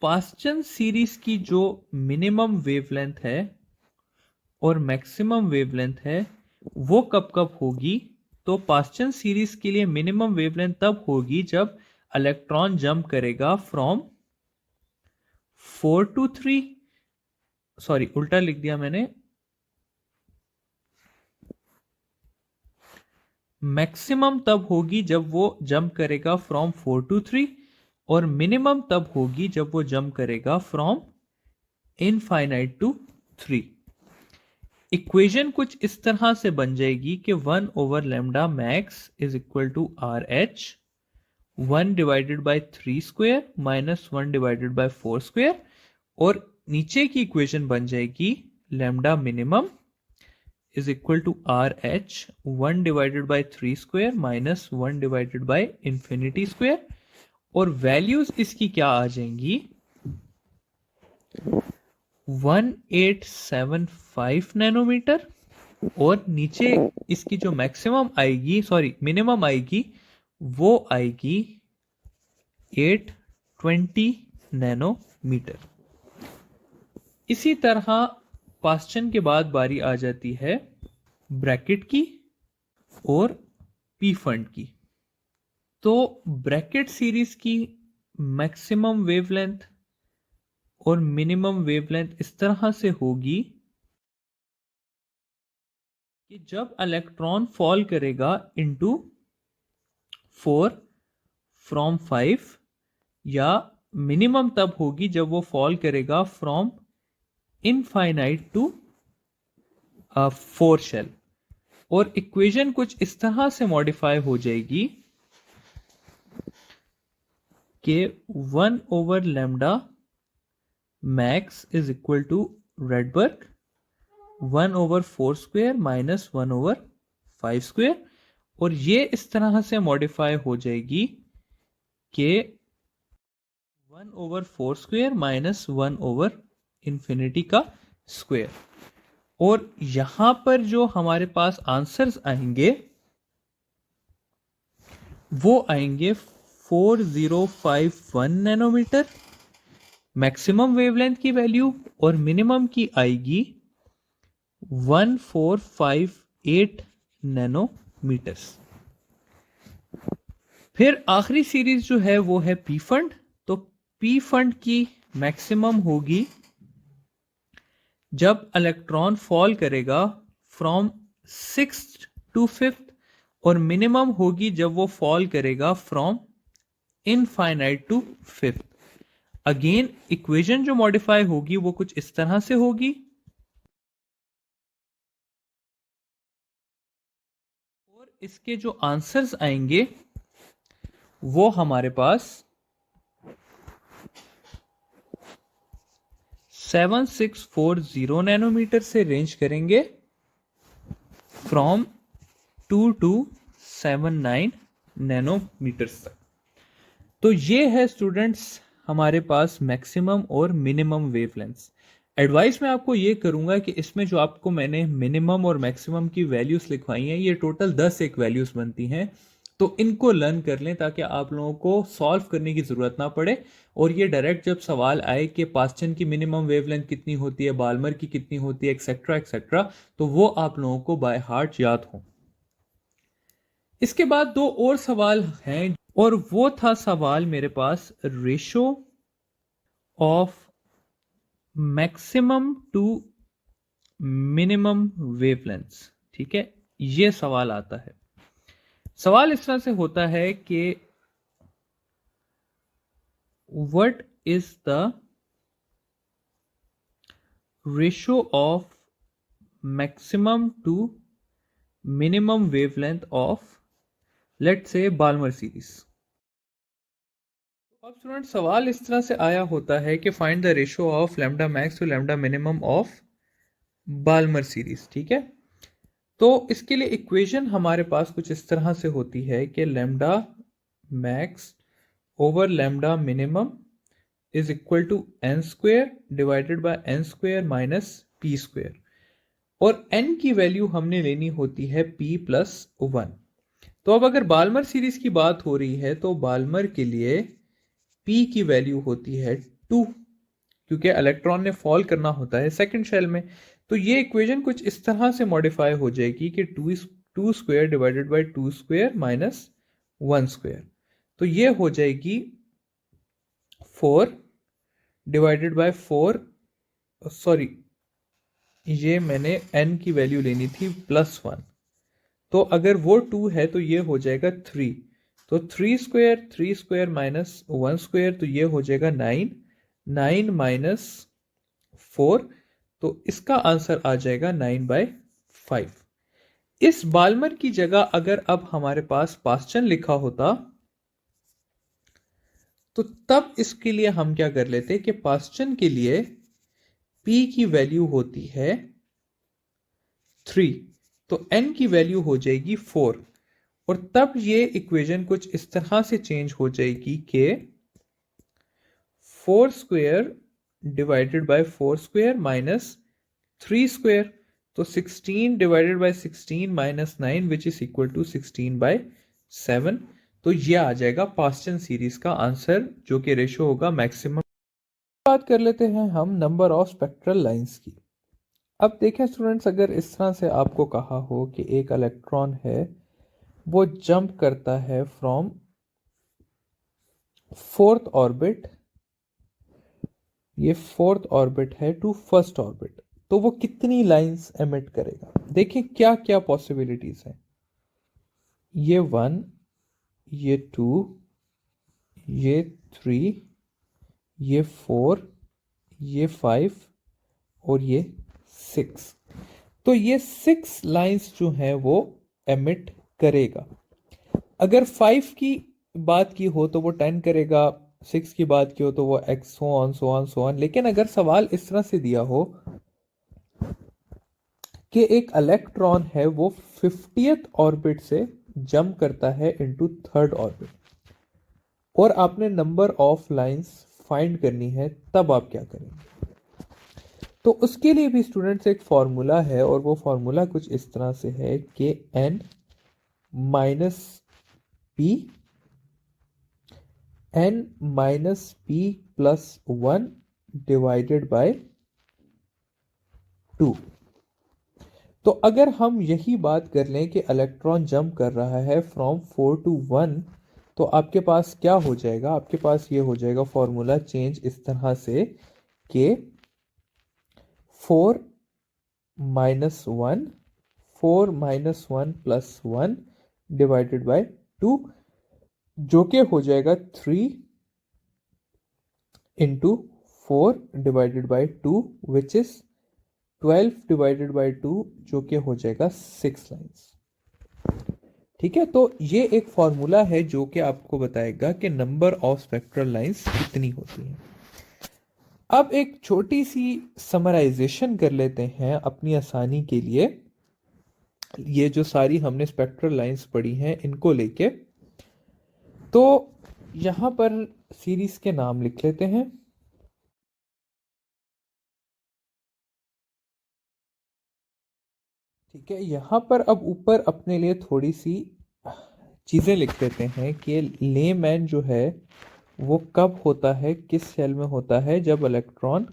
पास्चन सीरीज की जो मिनिमम वेवलेंथ है और मैक्सिमम वेवलेंथ है वो कब कब होगी, तो पास्चन सीरीज के लिए मिनिमम वेवलेंथ तब होगी जब इलेक्ट्रॉन जंप करेगा फ्रॉम 4 टू 3, सॉरी उल्टा लिख दिया मैंने, मैक्सिमम तब होगी जब वो जंप करेगा फ्रॉम 4 टू 3, और मिनिमम तब होगी जब वो जंप करेगा फ्रॉम इनफाइनाइट टू 3। इक्वेशन कुछ इस तरह से बन जाएगी कि 1/λmax is equal to RH 1/3 square minus 1/4 square, और नीचे की इक्वेशन बन जाएगी lambda minimum is equal to RH 1/3 square minus 1/इंफिनिटी स्क्वायर, और वैल्यूज इसकी क्या आ जाएंगी 1875 नैनोमीटर, और नीचे इसकी जो मैक्सिमम आएगी मिनिमम आएगी वो आएगी 820 नैनोमीटर। इसी तरह क्वेश्चन के बाद बारी आ जाती है ब्रैकेट की और पी फंड की। तो ब्रैकेट सीरीज की मैक्सिमम वेवलेंथ और मिनिमम वेवलेंथ इस तरह से होगी कि जब इलेक्ट्रॉन फॉल करेगा इनटू 4 फ्रॉम 5, या मिनिमम तब होगी जब वो फॉल करेगा फ्रॉम इनफाइनाइट टू 4 शेल, और इक्वेशन कुछ इस तरह से मॉडिफाई हो जाएगी कि 1/λmax is equal to Rydberg 1/4 square minus 1/5 square, और ये इस तरह से मॉडिफाई हो जाएगी कि 1/4 स्क्वायर माइनस 1/इंफिनिटी का स्क्वायर। और यहां पर जो हमारे पास आंसर्स आएंगे वो आएंगे 4051 नैनोमीटर मैक्सिमम वेवलेंथ की वैल्यू, और मिनिमम की आएगी 1458 नैनोमीटर्स। फिर आखिरी सीरीज जो है वो है पी फंड। तो पी फंड की मैक्सिमम होगी जब इलेक्ट्रॉन फॉल करेगा फ्रॉम 6th टू 5th, और मिनिमम होगी जब वो फॉल करेगा from infinite to 5th। Again equation जो मॉडिफाई होगी वो कुछ इस तरह से होगी, और इसके जो आंसर्स आएंगे वो हमारे पास 7640 नैनोमीटर से रेंज करेंगे फ्रॉम 2 to 79 नैनोमीटर्स तक। तो ये है स्टूडेंट्स हमारे पास मैक्सिमम और मिनिमम वेवलेंथ्स। एडवाइस मैं आपको ये करूंगा कि इसमें जो आपको मैंने मिनिमम और मैक्सिमम की वैल्यूज लिखवाई हैं ये टोटल 10 एक वैल्यूज बनती हैं, तो इनको लर्न कर लें ताकि आप लोगों को सॉल्व करने की ज़रूरत ना पड़े, और ये डायरेक्ट जब सवाल आए कि पास्टन की मिनिमम वेवलेंथ कितनी होती है, बाल्मर की कितनी होती है, एक्सेट्रा एक्सेट्रा, तो वो आप लोगों को बाय हार्ट याद हो। इसके बाद दो और सवाल हैं, और वो था सवाल मेरे पास ratio of maximum to minimum wavelengths. ठीक है, ये सवाल आता है। सवाल इस तरह से होता है कि what is the ratio of maximum to minimum wavelength of let's say Balmer series. अब स्टूडेंट सवाल इस तरह से आया होता है कि find the ratio of lambda max to lambda minimum of Balmer series. ठीक है, तो इसके लिए इक्वेशन हमारे पास कुछ इस तरह से होती है कि lambda max over lambda minimum is equal to n square divided by N square minus p square, और n की वैल्यू हमने लेनी होती है p प्लस 1। तो अब अगर बाल्मर सीरीज की बात हो रही है तो बाल्मर के लिए p की वैल्यू होती है 2, क्योंकि इलेक्ट्रॉन ने फॉल करना होता है सेकंड शेल में। तो ये इक्वेशन कुछ इस तरह से मॉडिफाई हो जाएगी कि 2 square divided by 2 square minus 1 square, तो ये हो जाएगी 4 डिवाइडेड बाय 4, सॉरी ये मैंने n की वैल्यू लेनी थी प्लस 1, तो अगर वो 2 है तो ये हो जाएगा 3, तो 3 स्क्वायर माइनस 1 स्क्वायर, तो ये हो जाएगा 9, 9 माइनस 4, तो इसका आंसर आ जाएगा 9/5। इस बाल्मर की जगह अगर अब हमारे पास पास्चन लिखा होता तो तब इसके लिए हम क्या कर लेते कि पास्चन के लिए p की वैल्यू होती है 3, तो n की वैल्यू हो जाएगी 4, और तब ये इक्वेशन कुछ इस तरह से चेंज हो जाएगी कि 4 square divided by 4 square minus 3 square, तो 16 divided by 16 minus 9 which is equal to 16/7। तो ये आ जाएगा पास्चन सीरीज का आंसर, जो कि रेशो होगा मैक्सिमम। बात कर लेते हैं हम नंबर ऑफ स्पेक्ट्रल लाइंस की। अब देखें स्टूडेंट्स, अगर इस तरह से आपको कहा हो कि एक इलेक्ट्रॉन है वो जंप करता है फ्रॉम 4th ऑर्बिट, ये 4th ऑर्बिट है टू 1st ऑर्बिट, तो वो कितनी लाइंस एमिट करेगा। देखिए क्या क्या पॉसिबिलिटीज हैं। ये 1, ये 2, ये 3, ये 4, ये 5 और ये 6, तो ये 6 लाइंस जो है वो एमिट करेगा। अगर 5 की बात की हो तो वो 10 करेगा, 6 की बात की हो तो वो एक्स, सो ऑन। लेकिन अगर सवाल इस तरह से दिया हो कि एक इलेक्ट्रॉन है वो 50th ऑर्बिट से जंप करता है इनटू 3rd ऑर्बिट, और आपने नंबर ऑफ लाइंस फाइंड करनी है, तब आप क्या करेंगे। तो उसके लिए भी स्टूडेंट्स एक फॉर्मूला है, और वो फॉर्मूला कुछ इस तरह से है कि n minus p, n minus p plus 1 divided by 2। तो अगर हम यही बात कर लें कि इलेक्ट्रॉन जंप कर रहा है फ्रॉम 4 to 1, तो आपके पास क्या हो जाएगा, आपके पास ये हो जाएगा फॉर्मूला चेंज इस तरह से कि 4 minus 1, 4 minus 1 plus 1 divided by 2, जो कि हो जाएगा 3 into 4 divided by 2 which is 12 divided by 2, जो कि हो जाएगा 6 लाइंस। ठीक है, तो ये एक फॉर्मूला है जो कि आपको बताएगा कि नंबर ऑफ स्पेक्ट्रल लाइंस कितनी होती हैं। अब एक छोटी सी समराइजेशन कर लेते हैं अपनी आसानी के लिए, ये जो सारी हमने स्पेक्ट्रल लाइंस पढ़ी हैं इनको लेके। तो यहां पर सीरीज के नाम लिख लेते हैं। ठीक है, यहां पर अब ऊपर अपने लिए थोड़ी सी चीजें लिख लेते हैं कि लेमैन जो है वो कब होता है, किस शेल में होता है, जब इलेक्ट्रॉन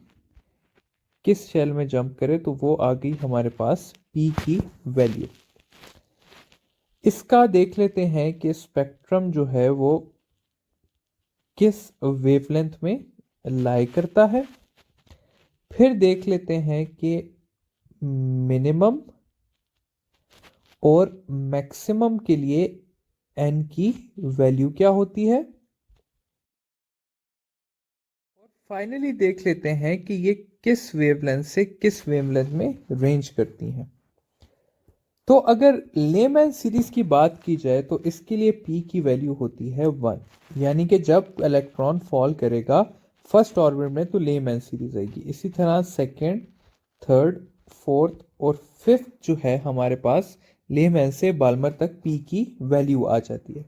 किस शेल में जंप करे, तो वो आ गई हमारे पास p की वैल्यू। इसका देख लेते हैं कि स्पेक्ट्रम जो है वो किस वेवलेंथ में लाई करता है। फिर देख लेते हैं कि मिनिमम और मैक्सिमम के लिए n की वैल्यू क्या होती है। और फाइनली देख लेते हैं कि ये किस वेवलेंथ से किस वेवलेंथ में रेंज करती हैं। तो अगर लेमैन सीरीज की बात की जाए तो इसके लिए p की वैल्यू होती है 1, यानी कि जब इलेक्ट्रॉन फॉल करेगा फर्स्ट ऑर्बिट में तो लेमैन सीरीज आएगी। इसी तरह सेकंड, थर्ड, फोर्थ और फिफ्थ जो है हमारे पास लेमैन से बाल्मर तक p की वैल्यू आ जाती है।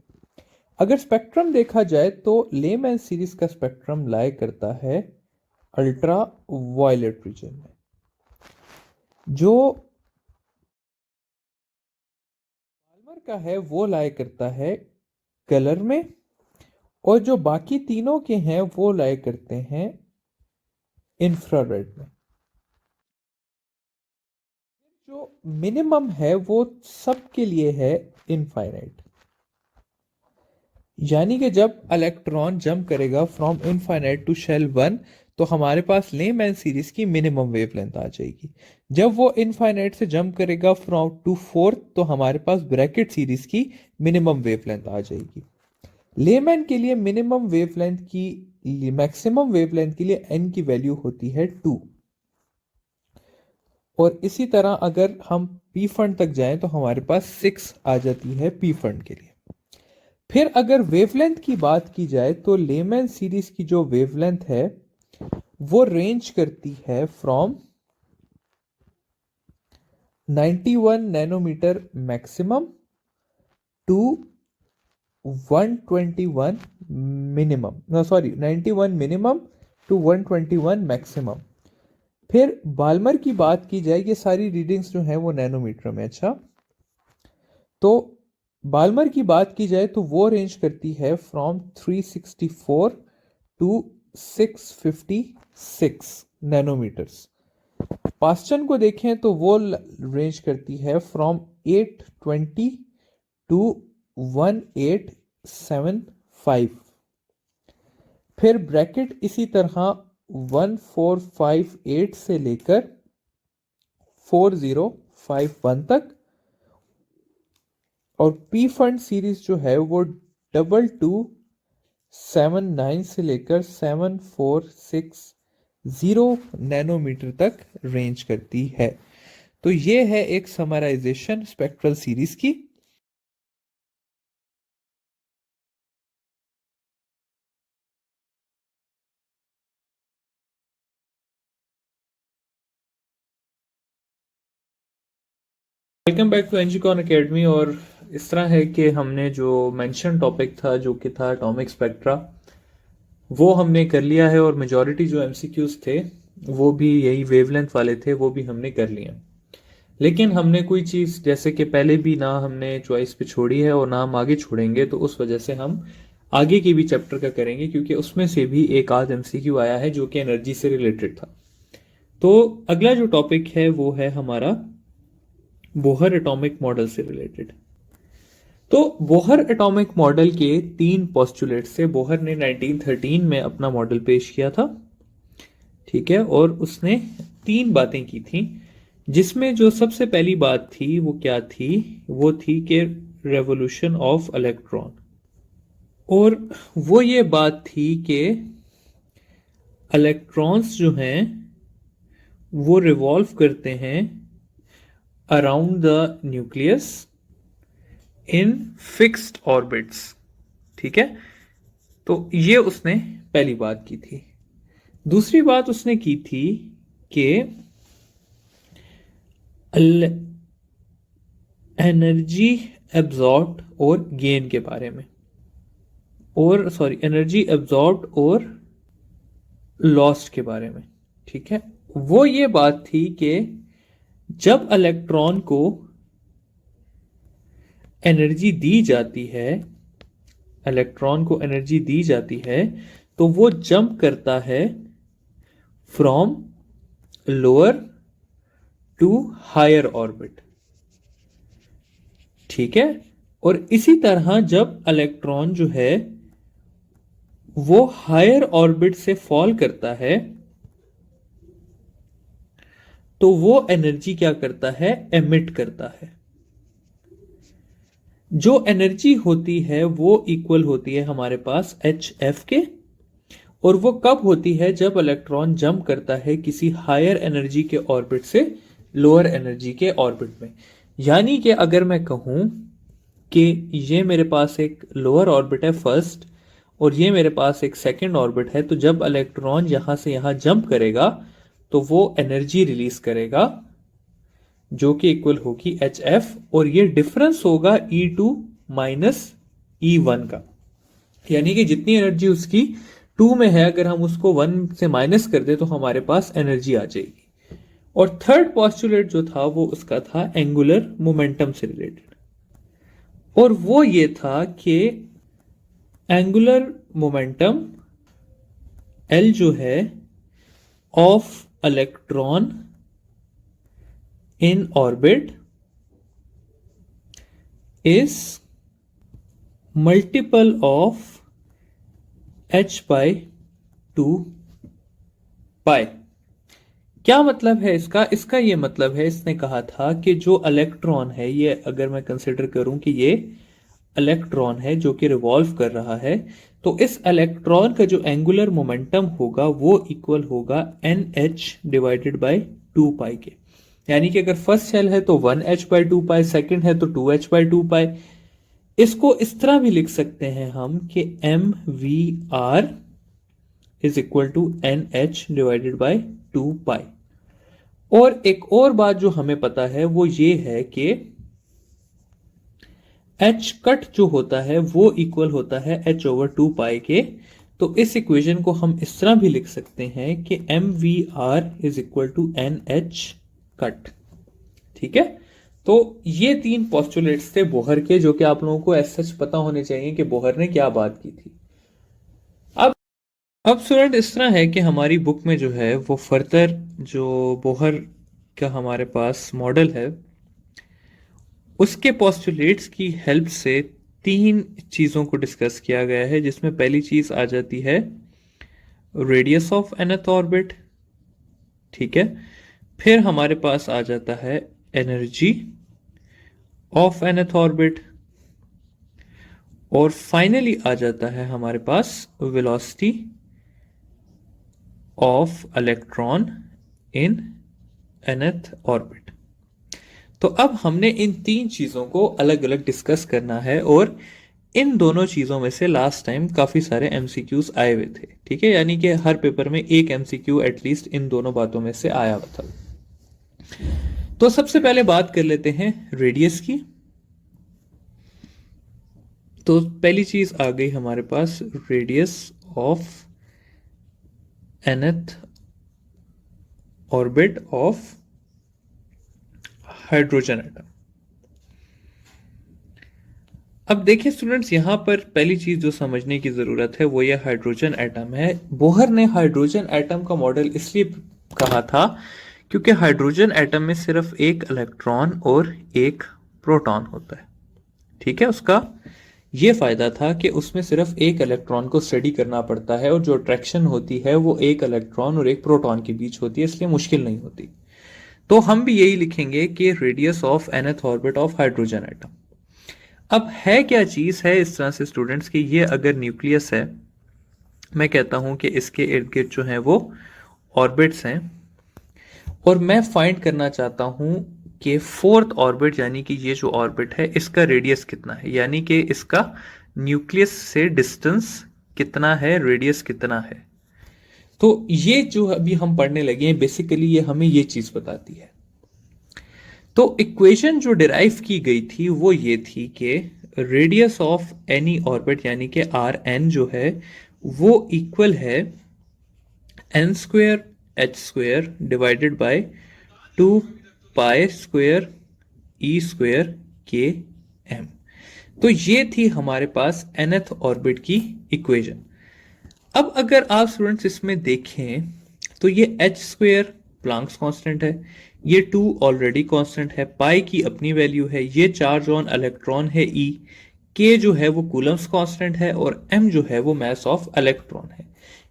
अगर स्पेक्ट्रम देखा जाए तो लेमैन सीरीज का स्पेक्ट्रम लाई करता है अल्ट्रा वायलेट रीजन में, जो बाल्मर का है वो लाई करता है कलर में, और जो बाकी तीनों के हैं वो लाई करते हैं इंफ्रारेड में। जो मिनिमम है वो सबके लिए है इनफाइनाइट, यानी कि जब इलेक्ट्रॉन जंप करेगा फ्रॉम इनफाइनाइट टू शेल 1 तो हमारे पास लेमैन सीरीज की मिनिमम वेवलेंथ आ जाएगी। जब वो इनफाइनाइट से जंप करेगा फ्रॉम टू फोर्थ तो हमारे पास ब्रैकेट सीरीज की मिनिमम वेवलेंथ आ जाएगी। लेमैन के लिए मिनिमम वेवलेंथ की मैक्सिमम वेवलेंथ के लिए n की वैल्यू होती है 2। और इसी तरह अगर हम पी फंड तक जाएं तो हमारे पास 6 आ जाती है पी फंड के लिए। फिर अगर वेवलेंथ की बात की जाए तो लेमैन सीरीज की जो वेवलेंथ है वो रेंज करती है from 91 nanometre maximum to 121 minimum, no sorry 91 minimum to 121 maximum. फिर बाल्मर की बात की जाए, ये सारी रीडिंग्स जो हैं वो नैनोमीटर में। अच्छा, तो बाल्मर की बात की जाए तो वो रेंज करती है फ्रॉम 364 टू 656 नैनोमीटर्स। पास्टन को देखें तो वो रेंज करती है फ्रॉम 820 टू 1875। फिर ब्रैकेट इसी तरह 1458 से लेकर 4051 तक। और पी फंड सीरीज जो है वो 2279 से लेकर 7460 नैनोमीटर तक रेंज करती है। तो ये है एक समराइजेशन स्पेक्ट्रल सीरीज की। Welcome back to NGCon academy. और इस तरह है कि हमने जो मेंशन टॉपिक था जो कि था एटॉमिक स्पेक्ट्रा, वो हमने कर लिया है। और मेजॉरिटी जो एमसीक्यूज थे वो भी यही वेवलेंथ वाले थे, वो भी हमने कर लिए। लेकिन हमने कोई चीज़ जैसे कि पहले भी ना हमने चॉइस पे छोड़ी है और ना हम आगे छोड़ेंगे, तो उस वजह से हम आगे की भी चैप्टर का करेंगे, क्योंकि उसमें से भी एक आध एमसीक्यू आया है जो कि एनर्जी से रिलेटेड था। तो अगला जो टॉपिक है वो है हमारा बोहर एटॉमिक मॉडल से रिलेटेड। तो बोहर एटॉमिक मॉडल के 3 पोस्टुलेट से बोहर ने 1913 में अपना मॉडल पेश किया था, ठीक है। और उसने 3 बातें की थी, जिसमें जो सबसे पहली बात थी वो क्या थी, वो थी कि रेवोल्यूशन ऑफ इलेक्ट्रॉन। और वो ये बात थी कि इलेक्ट्रॉन्स जो हैं वो रिवॉल्व करते हैं around the nucleus in fixed orbits, ठीक है। तो ये उसने पहली बात की थी। दूसरी बात उसने की थी कि एनर्जी एब्जॉर्ब और गेन के बारे में, और सॉरी एनर्जी एब्जॉर्ब और लॉस्ट के बारे में, ठीक है। वो ये बात थी कि जब इलेक्ट्रॉन को एनर्जी दी जाती है, इलेक्ट्रॉन को एनर्जी दी जाती है, तो वो जंप करता है from lower to higher orbit, ठीक है। और इसी तरह जब इलेक्ट्रॉन जो है वो हायर ऑर्बिट से फॉल करता है, तो वो एनर्जी क्या करता है, एमिट करता है। जो एनर्जी होती है वो इक्वल होती है हमारे पास HF के। और वो कब होती है, जब इलेक्ट्रॉन जंप करता है किसी हायर एनर्जी के ऑर्बिट से लोअर एनर्जी के ऑर्बिट में। यानी कि अगर मैं कहूं कि ये मेरे पास एक लोअर ऑर्बिट है फर्स्ट, और ये मेरे पास एक सेकंड ऑर्बिट है, तो जब इलेक्ट्रॉन यहां से यहां जंप करेगा तो वो एनर्जी रिलीज करेगा जो कि इक्वल होगी HF। और ये डिफरेंस होगा E2 माइनस E1 का। यानी कि जितनी एनर्जी उसकी 2 में है, अगर हम उसको 1 से माइनस कर दे तो हमारे पास एनर्जी आ जाएगी। और थर्ड पोस्टुलेट जो था वो उसका था एंगुलर मोमेंटम से रिलेटेड। और वो ये था कि एंगुलर मोमेंटम L जो है of electron in orbit is multiple of h by 2 pi। क्या मतलब है इसका, इसका ये मतलब है, इसने कहा था कि जो इलेक्ट्रॉन है, ये अगर मैं कंसिडर करूं कि ये इलेक्ट्रॉन है जो कि रिवॉल्व कर रहा है, तो इस इलेक्ट्रॉन का जो एंगुलर मोमेंटम होगा वो इक्वल होगा NH डिवाइडेड बाय 2 पाई के। यानी कि अगर फर्स्ट शेल है तो 1H बाय 2 पाई, सेकेंड है तो 2H बाय 2 पाई। इसको इस तरह भी लिख सकते हैं हम कि MVR is equal to NH divided by 2 pi. और एक और बात जो हमें पता है वो ये है कि H कट जो होता है वो इक्वल होता है H ओवर 2 पाई के। तो इस इक्वेशन को हम इस तरह भी लिख सकते हैं कि MVR is equal to NH cut. ठीक है, तो ये 3 पोस्टुलेट्स थे बोहर के, जो कि आप लोगों को ऐसा सच पता होने चाहिए कि बोहर ने क्या बात की थी। अब स्टूडेंट इस तरह है कि हमारी बुक में जो है वो फर्दर जो बोहर का हमारे पास मॉडल है उसके पोस्टुलेट्स की हेल्प से 3 चीज़ों को डिस्कस किया गया है, जिसमें पहली चीज़ आ जाती है रेडियस ऑफ nth ऑर्बिट। ठीक है, फिर हमारे पास आ जाता है एनर्जी ऑफ nth ऑर्बिट, और फाइनली आ जाता है हमारे पास velocity of electron in nth orbit. तो अब हमने इन 3 चीजों को अलग अलग डिस्कस करना है, और इन दोनों चीजों में से लास्ट टाइम काफी सारे एमसीक्यूज आए हुए थे। ठीक है, यानी कि हर पेपर में एक एमसीक्यू एटलीस्ट इन दोनों बातों में से आया हुआ था। तो सबसे पहले बात कर लेते हैं रेडियस की। तो पहली चीज आ गई हमारे पास radius of nth orbit of hydrogen atom. अब देखिए स्टूडेंट्स, यहां पर पहली चीज जो समझने की जरूरत है वो ये हाइड्रोजन एटम है। बोहर ने हाइड्रोजन एटम का मॉडल इसलिए कहा था क्योंकि हाइड्रोजन एटम में सिर्फ एक इलेक्ट्रॉन और एक प्रोटॉन होता है। ठीक है, उसका ये फायदा था कि उसमें सिर्फ एक इलेक्ट्रॉन को स्टडी करना पड़ता है, और जो अट्रैक्शन होती है वो एक इलेक्ट्रॉन और एक प्रोटॉन के बीच होती है, इसलिए मुश्किल नहीं होती। तो हम भी यही लिखेंगे कि radius of nth orbit of hydrogen atom. अब है क्या चीज है इस तरह से स्टूडेंट्स कि ये अगर न्यूक्लियस है, मैं कहता हूं कि इसके इर्द गिर्द जो है वो ऑर्बिट्स हैं, और मैं फाइंड करना चाहता हूं कि फोर्थ ऑर्बिट यानी कि ये जो ऑर्बिट है इसका रेडियस कितना है, यानी कि इसका न्यूक्लियस से डिस्टेंस कितना है, रेडियस कितना है। तो ये जो अभी हम पढ़ने लगे हैं बेसिकली ये हमें ये चीज बताती है। तो इक्वेशन जो डिराइव की गई थी वो ये थी कि रेडियस ऑफ एनी ऑर्बिट यानी कि Rn जो है वो इक्वल है n square h square divided by 2 pi square e square के m। तो ये थी हमारे पास nth ऑर्बिट की इक्वेशन। अब अगर आप स्टूडेंट्स इसमें देखें तो ये h स्क्वेयर प्लैंक्स कांस्टेंट है, ये 2 ऑलरेडी कांस्टेंट है, पाई की अपनी वैल्यू है, ये चार्ज ऑन इलेक्ट्रॉन है E, K जो है वो कूलम्स कांस्टेंट है, और M जो है वो मास ऑफ इलेक्ट्रॉन है।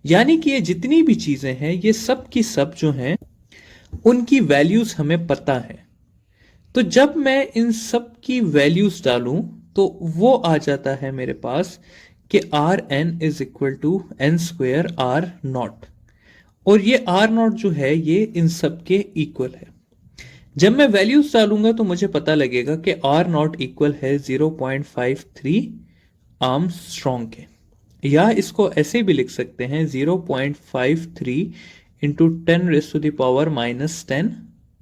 यानी कि ये जितनी भी चीजें हैं ये सब की सब जो हैं उनकी वैल्यूज हमें पता है। तो जब मैं इन सब की वैल्यूज डालूं तो वो आ जाता है मेरे पास कि Rn is equal to n square R naught, और ये आर नॉट जो है ये इन सब के इक्वल है। जब मैं वैल्यूज डालूंगा तो मुझे पता लगेगा कि आर नॉट इक्वल है 0.53 आर्मस्ट्रॉन्ग के, या इसको ऐसे भी लिख सकते हैं 0.53 इंटू 10⁻⁻10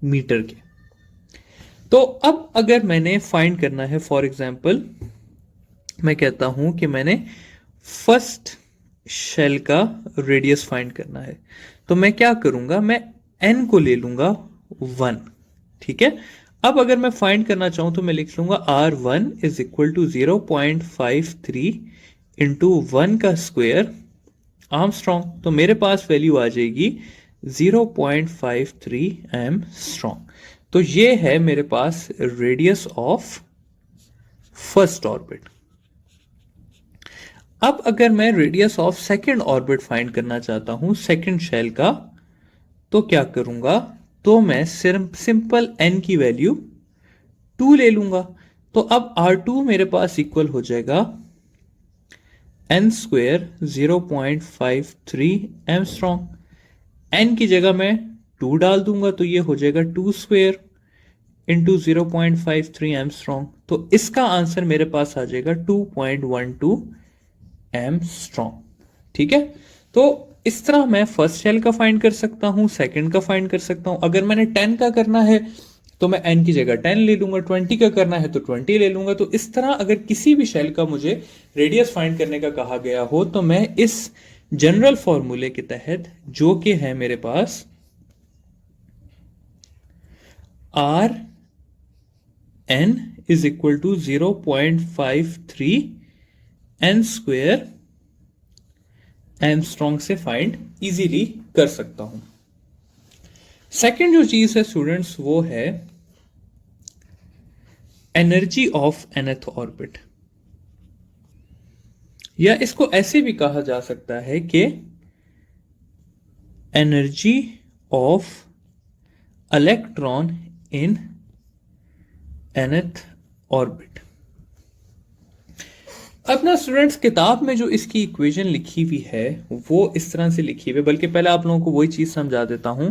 मीटर के। तो अब अगर मैंने फाइंड करना है, फॉर एग्जाम्पल मैं कहता हूं कि मैंने फर्स्ट शेल का रेडियस फाइंड करना है, तो मैं क्या करूंगा, मैं n को ले लूंगा 1। ठीक है, अब अगर मैं फाइंड करना चाहूं तो मैं लिख लूंगा R1 is equal to 0.53 into 1 का स्क्वेयर आर्मस्ट्रॉन्ग। तो मेरे पास वैल्यू आ जाएगी 0.53 एमस्ट्रॉन्ग। तो ये है मेरे पास रेडियस ऑफ फर्स्ट ऑर्बिट। अब अगर मैं radius of second orbit find करना चाहता हूं सेकंड शेल का, तो क्या करूंगा, तो मैं सिर्फ सिंपल n की वैल्यू 2 ले लूंगा। तो अब R2 मेरे पास इक्वल हो जाएगा n स्क्वेयर 0.53 एमस्ट्रॉन्ग। n की जगह मैं 2 डाल दूंगा तो ये हो जाएगा 2 स्क्वेयर इंटू 0.53 एमस्ट्रॉन्ग। तो इसका आंसर मेरे पास आ जाएगा 2.12 एमस्ट्रॉन्ग। ठीक है, तो इस तरह मैं फर्स्ट शेल का फाइंड कर सकता हूं, सेकंड का फाइंड कर सकता हूं। अगर मैंने 10 का करना है तो मैं n की जगह 10 ले लूंगा, 20 का करना है तो 20 ले लूंगा। तो इस तरह अगर किसी भी शेल का मुझे रेडियस फाइंड करने का कहा गया हो तो मैं इस जनरल फॉर्मूले के तहत, जो कि है मेरे पास r n is equal to 0.53 n square angstrom से फाइंड इजीली कर सकता हूं। सेकेंड जो चीज है स्टूडेंट्स वो है एनर्जी ऑफ nth ऑर्बिट, या इसको ऐसे भी कहा जा सकता है कि energy of electron in nth orbit. अब ना स्टूडेंट्स, किताब में जो इसकी इक्वेशन लिखी हुई है वो इस तरह से लिखी हुई है, बल्कि पहले आप लोगों को वही चीज समझा देता हूं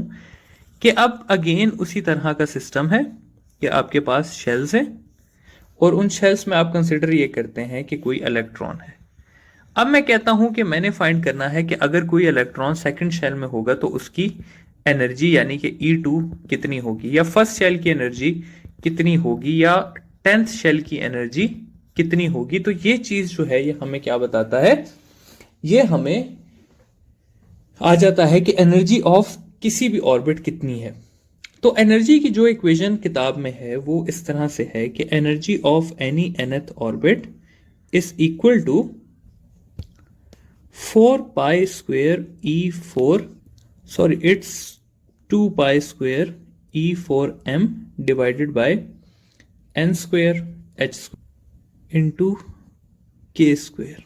कि अब अगेन उसी तरह का सिस्टम है कि आपके पास शेल्स हैं और उन शेल्स में आप कंसिडर ये करते हैं कि कोई इलेक्ट्रॉन है। अब मैं कहता हूं कि मैंने फाइंड करना है कि अगर कोई इलेक्ट्रॉन सेकंड शेल में होगा तो उसकी एनर्जी यानी कि E2 कितनी होगी, या फर्स्ट शेल की एनर्जी कितनी होगी, या 10th शेल की एनर्जी कितनी होगी। तो ये चीज जो है ये हमें क्या बताता है, ये हमें आ जाता है कि एनर्जी ऑफ किसी भी ऑर्बिट कितनी है। तो एनर्जी की जो इक्वेशन किताब में है वो इस तरह से है कि energy of any nth orbit is equal to 4 pi square E4, sorry it's 2 pi square E4m divided by n square h into k square.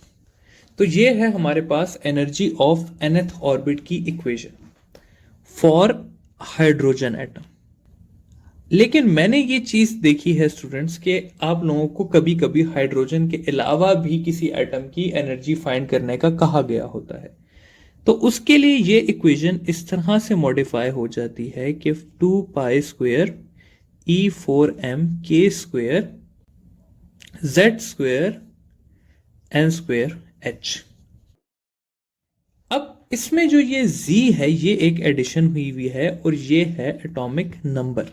तो ये है हमारे पास एनर्जी ऑफ nth ऑर्बिट की इक्वेशन फॉर हाइड्रोजन एटम। लेकिन मैंने ये चीज देखी है स्टूडेंट्स के आप लोगों को कभी कभी हाइड्रोजन के अलावा भी किसी एटम की एनर्जी फाइंड करने का कहा गया होता है। तो उसके लिए ये इक्वेशन इस तरह से मॉडिफाई हो जाती है कि 2 pi square E4m k square z square n square h। अब इसमें जो ये z है ये एक एडिशन हुई हुई है और ये है एटॉमिक नंबर।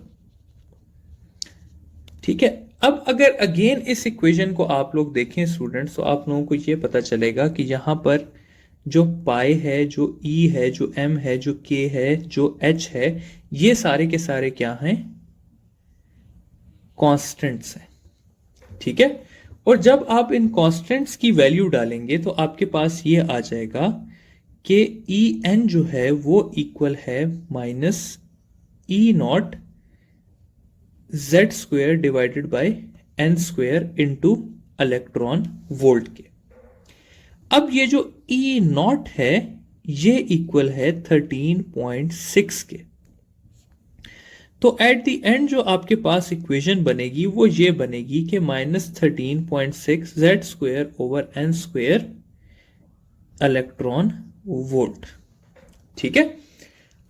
ठीक है, अब अगर अगेन इस इक्वेशन को आप लोग देखें स्टूडेंट्स तो आप लोगों को ये पता चलेगा कि यहां पर जो पाई है, जो E है, जो m है, जो k है, जो h है, ये सारे के सारे क्या हैं, कॉन्स्टेंट्स हैं। ठीक है, और जब आप इन कॉन्स्टेंट्स की वैल्यू डालेंगे तो आपके पास ये आ जाएगा कि En जो है वो इक्वल है minus E0 z square divided by n square into electron volt के। अब ये जो E0 है ये इक्वल है 13.6 के। तो एट द एंड जो आपके पास इक्वेशन बनेगी वो ये बनेगी कि -13.6 z square over n square electron volt. ठीक है,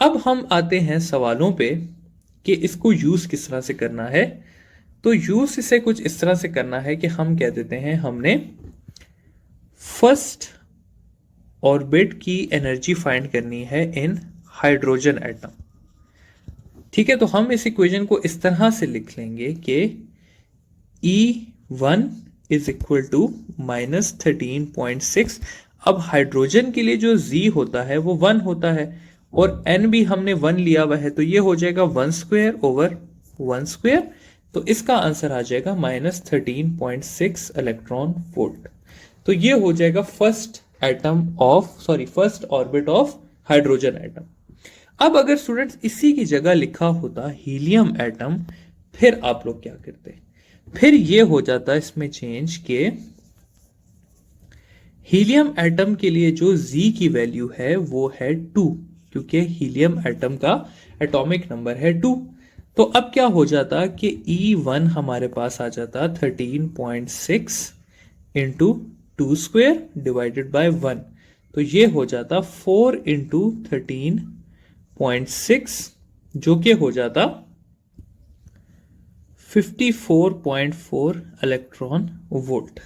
अब हम आते हैं सवालों पे कि इसको यूज किस तरह से करना है। तो यूज इसे कुछ इस तरह से करना है कि हम कह देते हैं हमने फर्स्ट ऑर्बिट की एनर्जी फाइंड करनी है इन हाइड्रोजन एटम। ठीक है, तो हम इस इक्वेशन को इस तरह से लिख लेंगे कि E1 इज इक्वल टू -13.6। अब हाइड्रोजन के लिए जो Z होता है वो 1 होता है और N भी हमने 1 लिया हुआ है, तो ये हो जाएगा 1 स्क्वेयर ओवर 1 स्क्वेयर। तो इसका आंसर आ जाएगा -13.6 इलेक्ट्रॉन वोल्ट। तो ये हो जाएगा first orbit of hydrogen atom. अब अगर स्टूडेंट्स इसी की जगह लिखा होता हीलियम एटम, फिर आप लोग क्या करते, फिर ये हो जाता इसमें चेंज के हीलियम एटम के लिए जो Z की वैल्यू है वो है 2, क्योंकि हीलियम एटम का एटॉमिक नंबर है 2। तो अब क्या हो जाता कि E1 हमारे पास आ जाता 13.6 इंटू 2² डिवाइडेड बाय 1। तो ये हो जाता 4 इंटू 13.6 जो कि हो जाता 54.4 इलेक्ट्रॉन वोल्ट।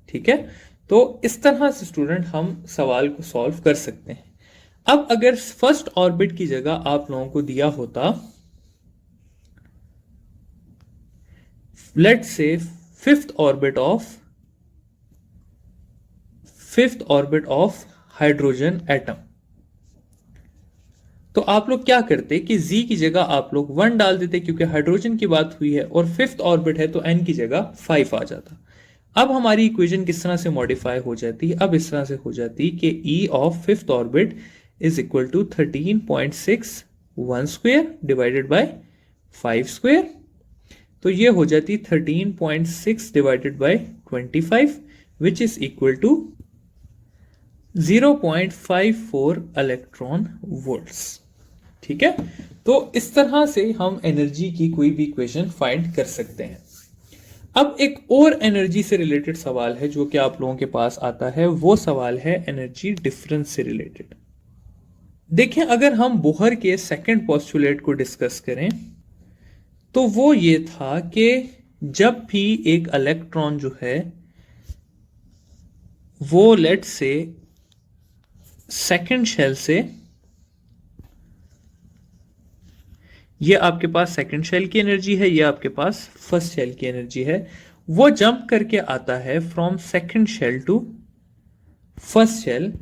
ठीक है, तो इस तरह से स्टूडेंट हम सवाल को सॉल्व कर सकते हैं। अब अगर फर्स्ट ऑर्बिट की जगह आप लोगों को दिया होता let's say fifth orbit of hydrogen atom, तो आप लोग क्या करते कि z की जगह आप लोग 1 डाल देते क्योंकि हाइड्रोजन की बात हुई है, और फिफ्थ ऑर्बिट है तो n की जगह 5 आ जाता। अब हमारी इक्वेशन किस तरह से मॉडिफाई हो जाती है, अब इस तरह से हो जाती कि E of fifth orbit is equal to 13.6 1² divided by 5²। तो ये हो जाती 13.6 divided by 25 which is equal to 0.54 electron volts. ठीक है, तो इस तरह से हम एनर्जी की कोई भी इक्वेशन फाइंड कर सकते हैं। अब एक और एनर्जी से रिलेटेड सवाल है जो कि आप लोगों के पास आता है, वो सवाल है एनर्जी डिफरेंस से रिलेटेड। देखें, अगर हम बोहर के सेकंड पोस्टुलेट को डिस्कस करें तो वो ये था कि जब भी एक इलेक्ट्रॉन जो है वो लेट से सेकंड शेल से, ये आपके पास सेकंड शेल की एनर्जी है, ये आपके पास फर्स्ट शेल की एनर्जी है, वो जंप करके आता है from second shell to first shell,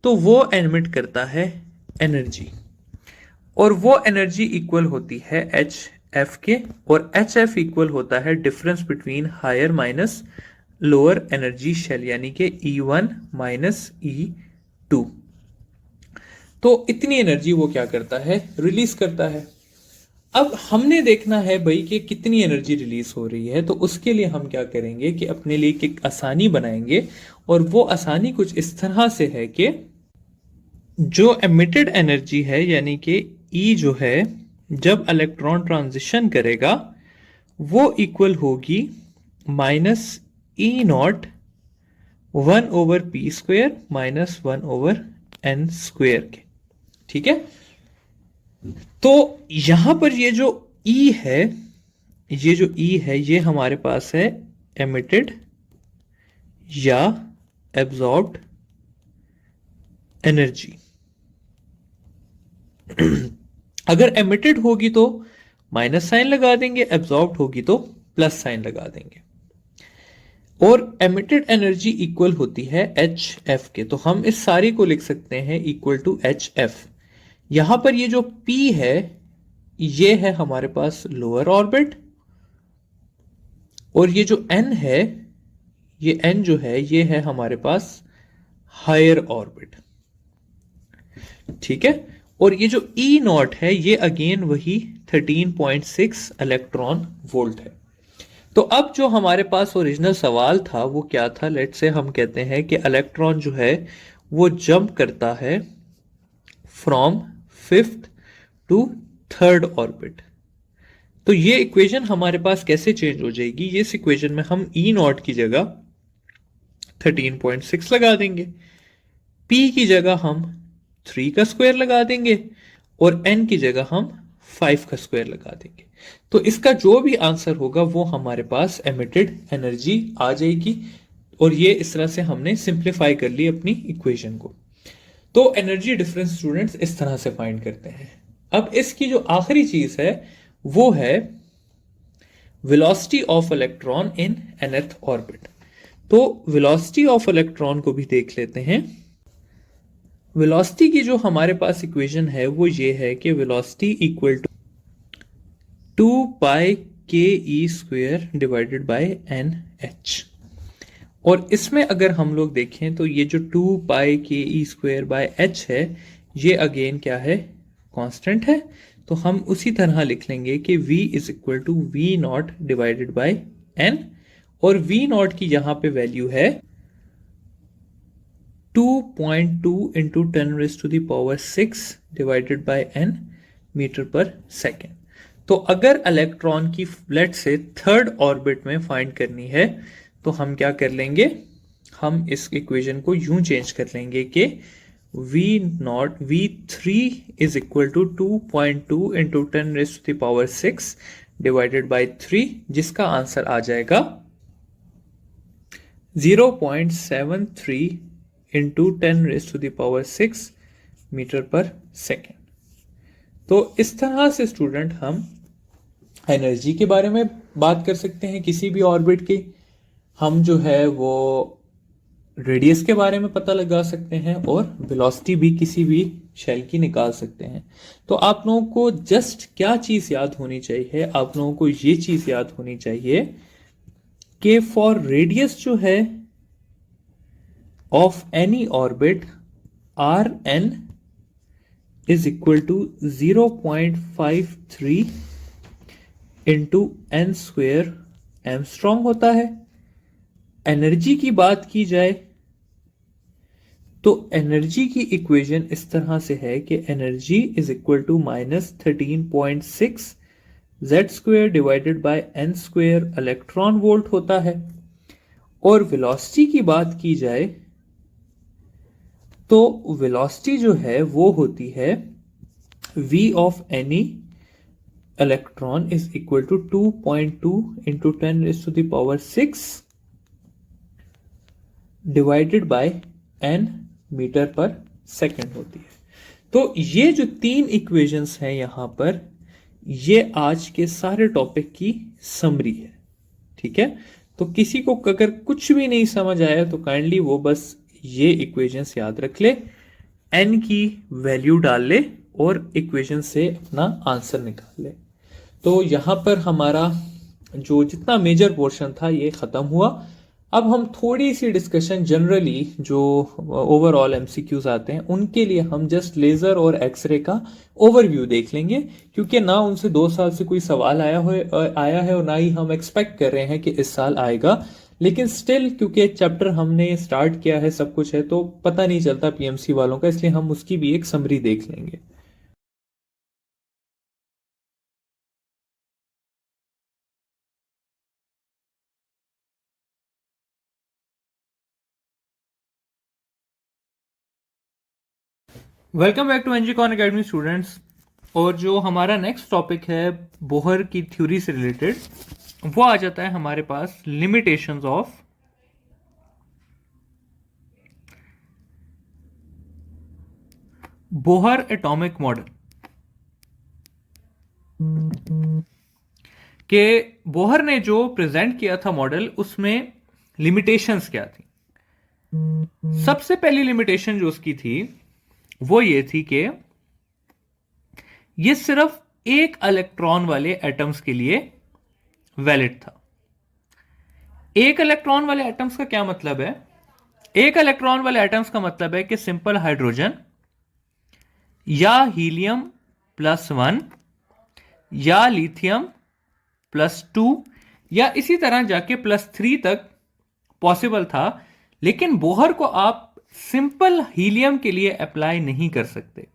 तो वो एमिट करता है एनर्जी, और वो एनर्जी इक्वल होती है एच एफ के, और एच एफ इक्वल होता है difference between higher minus lower energy shell, यानी कि E1 माइनस E2। तो इतनी एनर्जी वो क्या करता है, रिलीज करता है। अब हमने देखना है भाई कि कितनी एनर्जी रिलीज हो रही है, तो उसके लिए हम क्या करेंगे कि अपने लिए एक आसानी बनाएंगे, और वो आसानी कुछ इस तरह से है कि जो एमिटेड एनर्जी है यानी कि E जो है जब इलेक्ट्रॉन ट्रांजिशन करेगा वो इक्वल होगी minus E0 1/p² minus 1/n² के। ठीक है, तो यहां पर ये जो E है, ये हमारे पास है एमिटेड या एब्जॉर्ब्ड एनर्जी। अगर एमिटेड होगी तो माइनस साइन लगा देंगे, एब्जॉर्ब्ड होगी तो प्लस साइन लगा देंगे, और एमिटेड एनर्जी इक्वल होती है एच एफ के। तो हम इस सारी को लिख सकते हैं इक्वल टू एच एफ। यहां पर ये जो P है ये है हमारे पास लोअर ऑर्बिट, और ये जो N है, ये N जो है ये है हमारे पास हायर ऑर्बिट। ठीक है, और ये जो E0 है ये अगेन वही 13.6 इलेक्ट्रॉन वोल्ट है। तो अब जो हमारे पास ओरिजिनल सवाल था वो क्या था, लेट्स से हम कहते हैं कि इलेक्ट्रॉन जो है वो जंप करता है from fifth to third orbit. तो ये इक्वेशन हमारे पास कैसे चेंज हो जाएगी, ये इस इक्वेशन में हम E0 की जगह 13.6 लगा देंगे, P की जगह हम 3 का स्क्वायर लगा देंगे, और N की जगह हम 5 का स्क्वायर लगा देंगे। तो इसका जो भी आंसर होगा वो हमारे पास एमिटेड एनर्जी आ जाएगी, और ये इस तरह से हमने सिंप्लीफाई कर ली अपनी इक्वेशन को। तो एनर्जी डिफरेंस स्टूडेंट्स इस तरह से फाइंड करते हैं। अब इसकी जो आखिरी चीज है वो है velocity of electron in nth orbit. तो वेलोसिटी ऑफ इलेक्ट्रॉन को भी देख लेते हैं। वेलोसिटी की जो हमारे पास इक्वेशन है वो ये है कि velocity equal to 2πke² divided by NH, और इसमें अगर हम लोग देखें तो ये जो 2πke² बाय H है ये अगेन क्या है, कांस्टेंट है। तो हम उसी तरह लिख लेंगे कि V is equal to V0 divided by N, और V0 की यहां पे वैल्यू है 2.2 × 10⁻⁶ divided by N metre per second. तो अगर इलेक्ट्रॉन की लेट से थर्ड ऑर्बिट में फाइंड करनी है तो हम क्या कर लेंगे, हम इस इक्वेशन को यूं चेंज कर लेंगे कि V3 is equal to 2.2 into 10⁻⁶ divided by 3, जिसका आंसर आ जाएगा 0.73 इंटू 10⁻⁶ मीटर पर सेकेंड। तो इस तरह से स्टूडेंट हम एनर्जी के बारे में बात कर सकते हैं किसी भी ऑर्बिट की, हम जो है वो रेडियस के बारे में पता लगा सकते हैं और वेलोसिटी भी किसी भी शेल की निकाल सकते हैं। तो आप लोगों को जस्ट क्या चीज याद होनी चाहिए, आप लोगों को ये चीज याद होनी चाहिए कि फॉर रेडियस जो है of any orbit R N is equal to 0.53 into N square angstrom होता है। एनर्जी की बात की जाए तो एनर्जी की इक्वेशन इस तरह से है कि energy is equal to -13.6 Z square divided by N square electron volt होता है। और वेलोसिटी की बात की जाए तो वेलोसिटी जो है वो होती है v of any electron is equal to 2.2 into 10⁻⁶ divided by n metre per second होती है। तो ये जो तीन इक्वेशंस हैं यहां पर, ये आज के सारे टॉपिक की समरी है। ठीक है, तो किसी को अगर कुछ भी नहीं समझ आया तो काइंडली वो बस ये इक्वेशंस याद रख ले, n की वैल्यू डाल ले और इक्वेशन से अपना आंसर निकाल ले। तो यहां पर हमारा जो जितना मेजर पोर्शन था ये खत्म हुआ। अब हम थोड़ी सी डिस्कशन जनरली जो ओवरऑल एमसीक्यूज आते हैं उनके लिए हम जस्ट लेजर और एक्सरे का ओवरव्यू देख लेंगे, क्योंकि ना उनसे 2 साल से कोई सवाल आया है और ना ही हम एक्सपेक्ट कर रहे हैं कि इस साल आएगा। लेकिन स्टिल क्योंकि चैप्टर हमने स्टार्ट किया है, सब कुछ है, तो पता नहीं चलता पीएमसी वालों का, इसलिए हम उसकी भी एक समरी देख लेंगे। Welcome back to NGCon academy students. और जो हमारा नेक्स्ट टॉपिक है बोहर की थ्योरी से रिलेटेड, वो आ जाता है हमारे पास limitations of Bohr atomic model. कि बोहर ने जो प्रेजेंट किया था मॉडल, उसमें लिमिटेशंस क्या थी। सबसे पहली लिमिटेशन जो उसकी थी वो ये थी कि ये सिर्फ एक इलेक्ट्रॉन वाले एटम्स के लिए वैलिड था। एक इलेक्ट्रॉन वाले एटम्स का क्या मतलब है? एक इलेक्ट्रॉन वाले एटम्स का मतलब है कि सिंपल हाइड्रोजन या हीलियम +1 या लिथियम +2 या इसी तरह जाके +3 तक पॉसिबल था। लेकिन बोहर को आप सिंपल हीलियम के लिए अप्लाई नहीं कर सकते,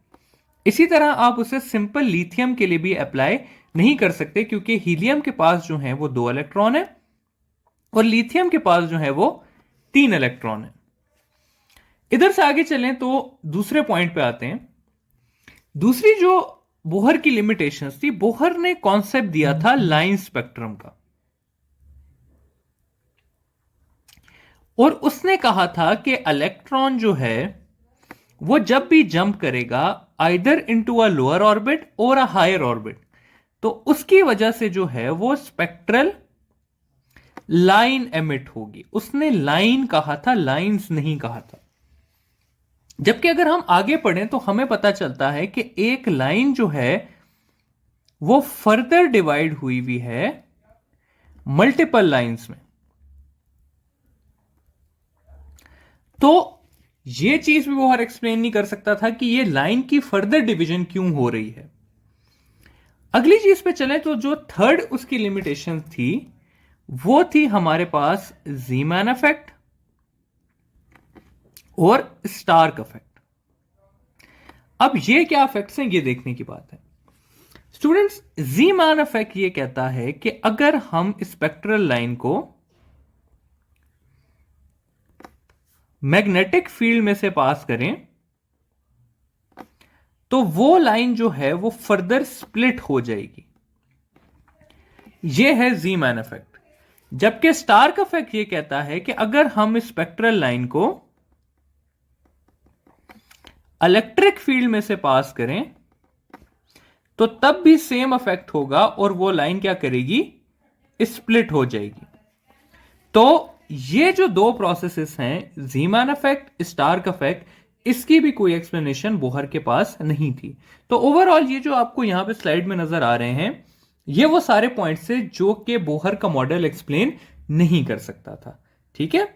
इसी तरह आप उसे सिंपल लिथियम के लिए भी अप्लाई नहीं कर सकते, क्योंकि हीलियम के पास जो है वो 2 इलेक्ट्रॉन है और लिथियम के पास जो है वो 3 इलेक्ट्रॉन है। इधर से आगे चलें तो दूसरे पॉइंट पे आते हैं। दूसरी जो बोहर की लिमिटेशंस थी, बोहर ने कॉन्सेप्ट दिया था लाइन स्पेक्ट्रम का, और उसने कहा था कि इलेक्ट्रॉन जो है वो जब भी जंप करेगा either into a lower orbit और अ हायर ऑर्बिट, तो उसकी वजह से जो है वो स्पेक्ट्रल लाइन एमिट होगी। उसने लाइन कहा था, लाइंस नहीं कहा था। जबकि अगर हम आगे पढ़ें तो हमें पता चलता है कि एक लाइन जो है वो फर्दर डिवाइड हुई हुई है मल्टीपल लाइंस में। तो ये चीज भी वो हर एक्सप्लेन नहीं कर सकता था कि ये लाइन की फर्दर डिवीजन क्यों हो रही है। अगली चीज पे चले तो जो थर्ड उसकी लिमिटेशन थी वो थी हमारे पास ज़ीमैन इफेक्ट और स्टार्क इफेक्ट। अब ये क्या इफेक्ट्स हैं ये देखने की बात है। स्टूडेंट्स, ज़ीमान इफेक्ट ये कहता है कि अगर हम स्पेक्ट्रल लाइन को मैग्नेटिक फील्ड में से पास करें तो वो लाइन जो है वो फर्दर स्प्लिट हो जाएगी। ये है ज़ीमान इफेक्ट। जबकि स्टार्क इफेक्ट ये कहता है कि अगर हम स्पेक्ट्रल लाइन को इलेक्ट्रिक फील्ड में से पास करें तो तब भी सेम इफेक्ट होगा और वो लाइन क्या करेगी, स्प्लिट हो जाएगी। तो ये जो दो प्रोसेसेस हैं, ज़ीमान इफेक्ट, स्टार्क इफेक्ट, इसकी भी कोई एक्सप्लेनेशन बोहर के पास नहीं थी। तो ओवरऑल ये जो आपको यहां पे स्लाइड में नजर आ रहे हैं, ये वो सारे पॉइंट्स है जो कि बोहर का मॉडल एक्सप्लेन नहीं कर सकता था। ठीक है।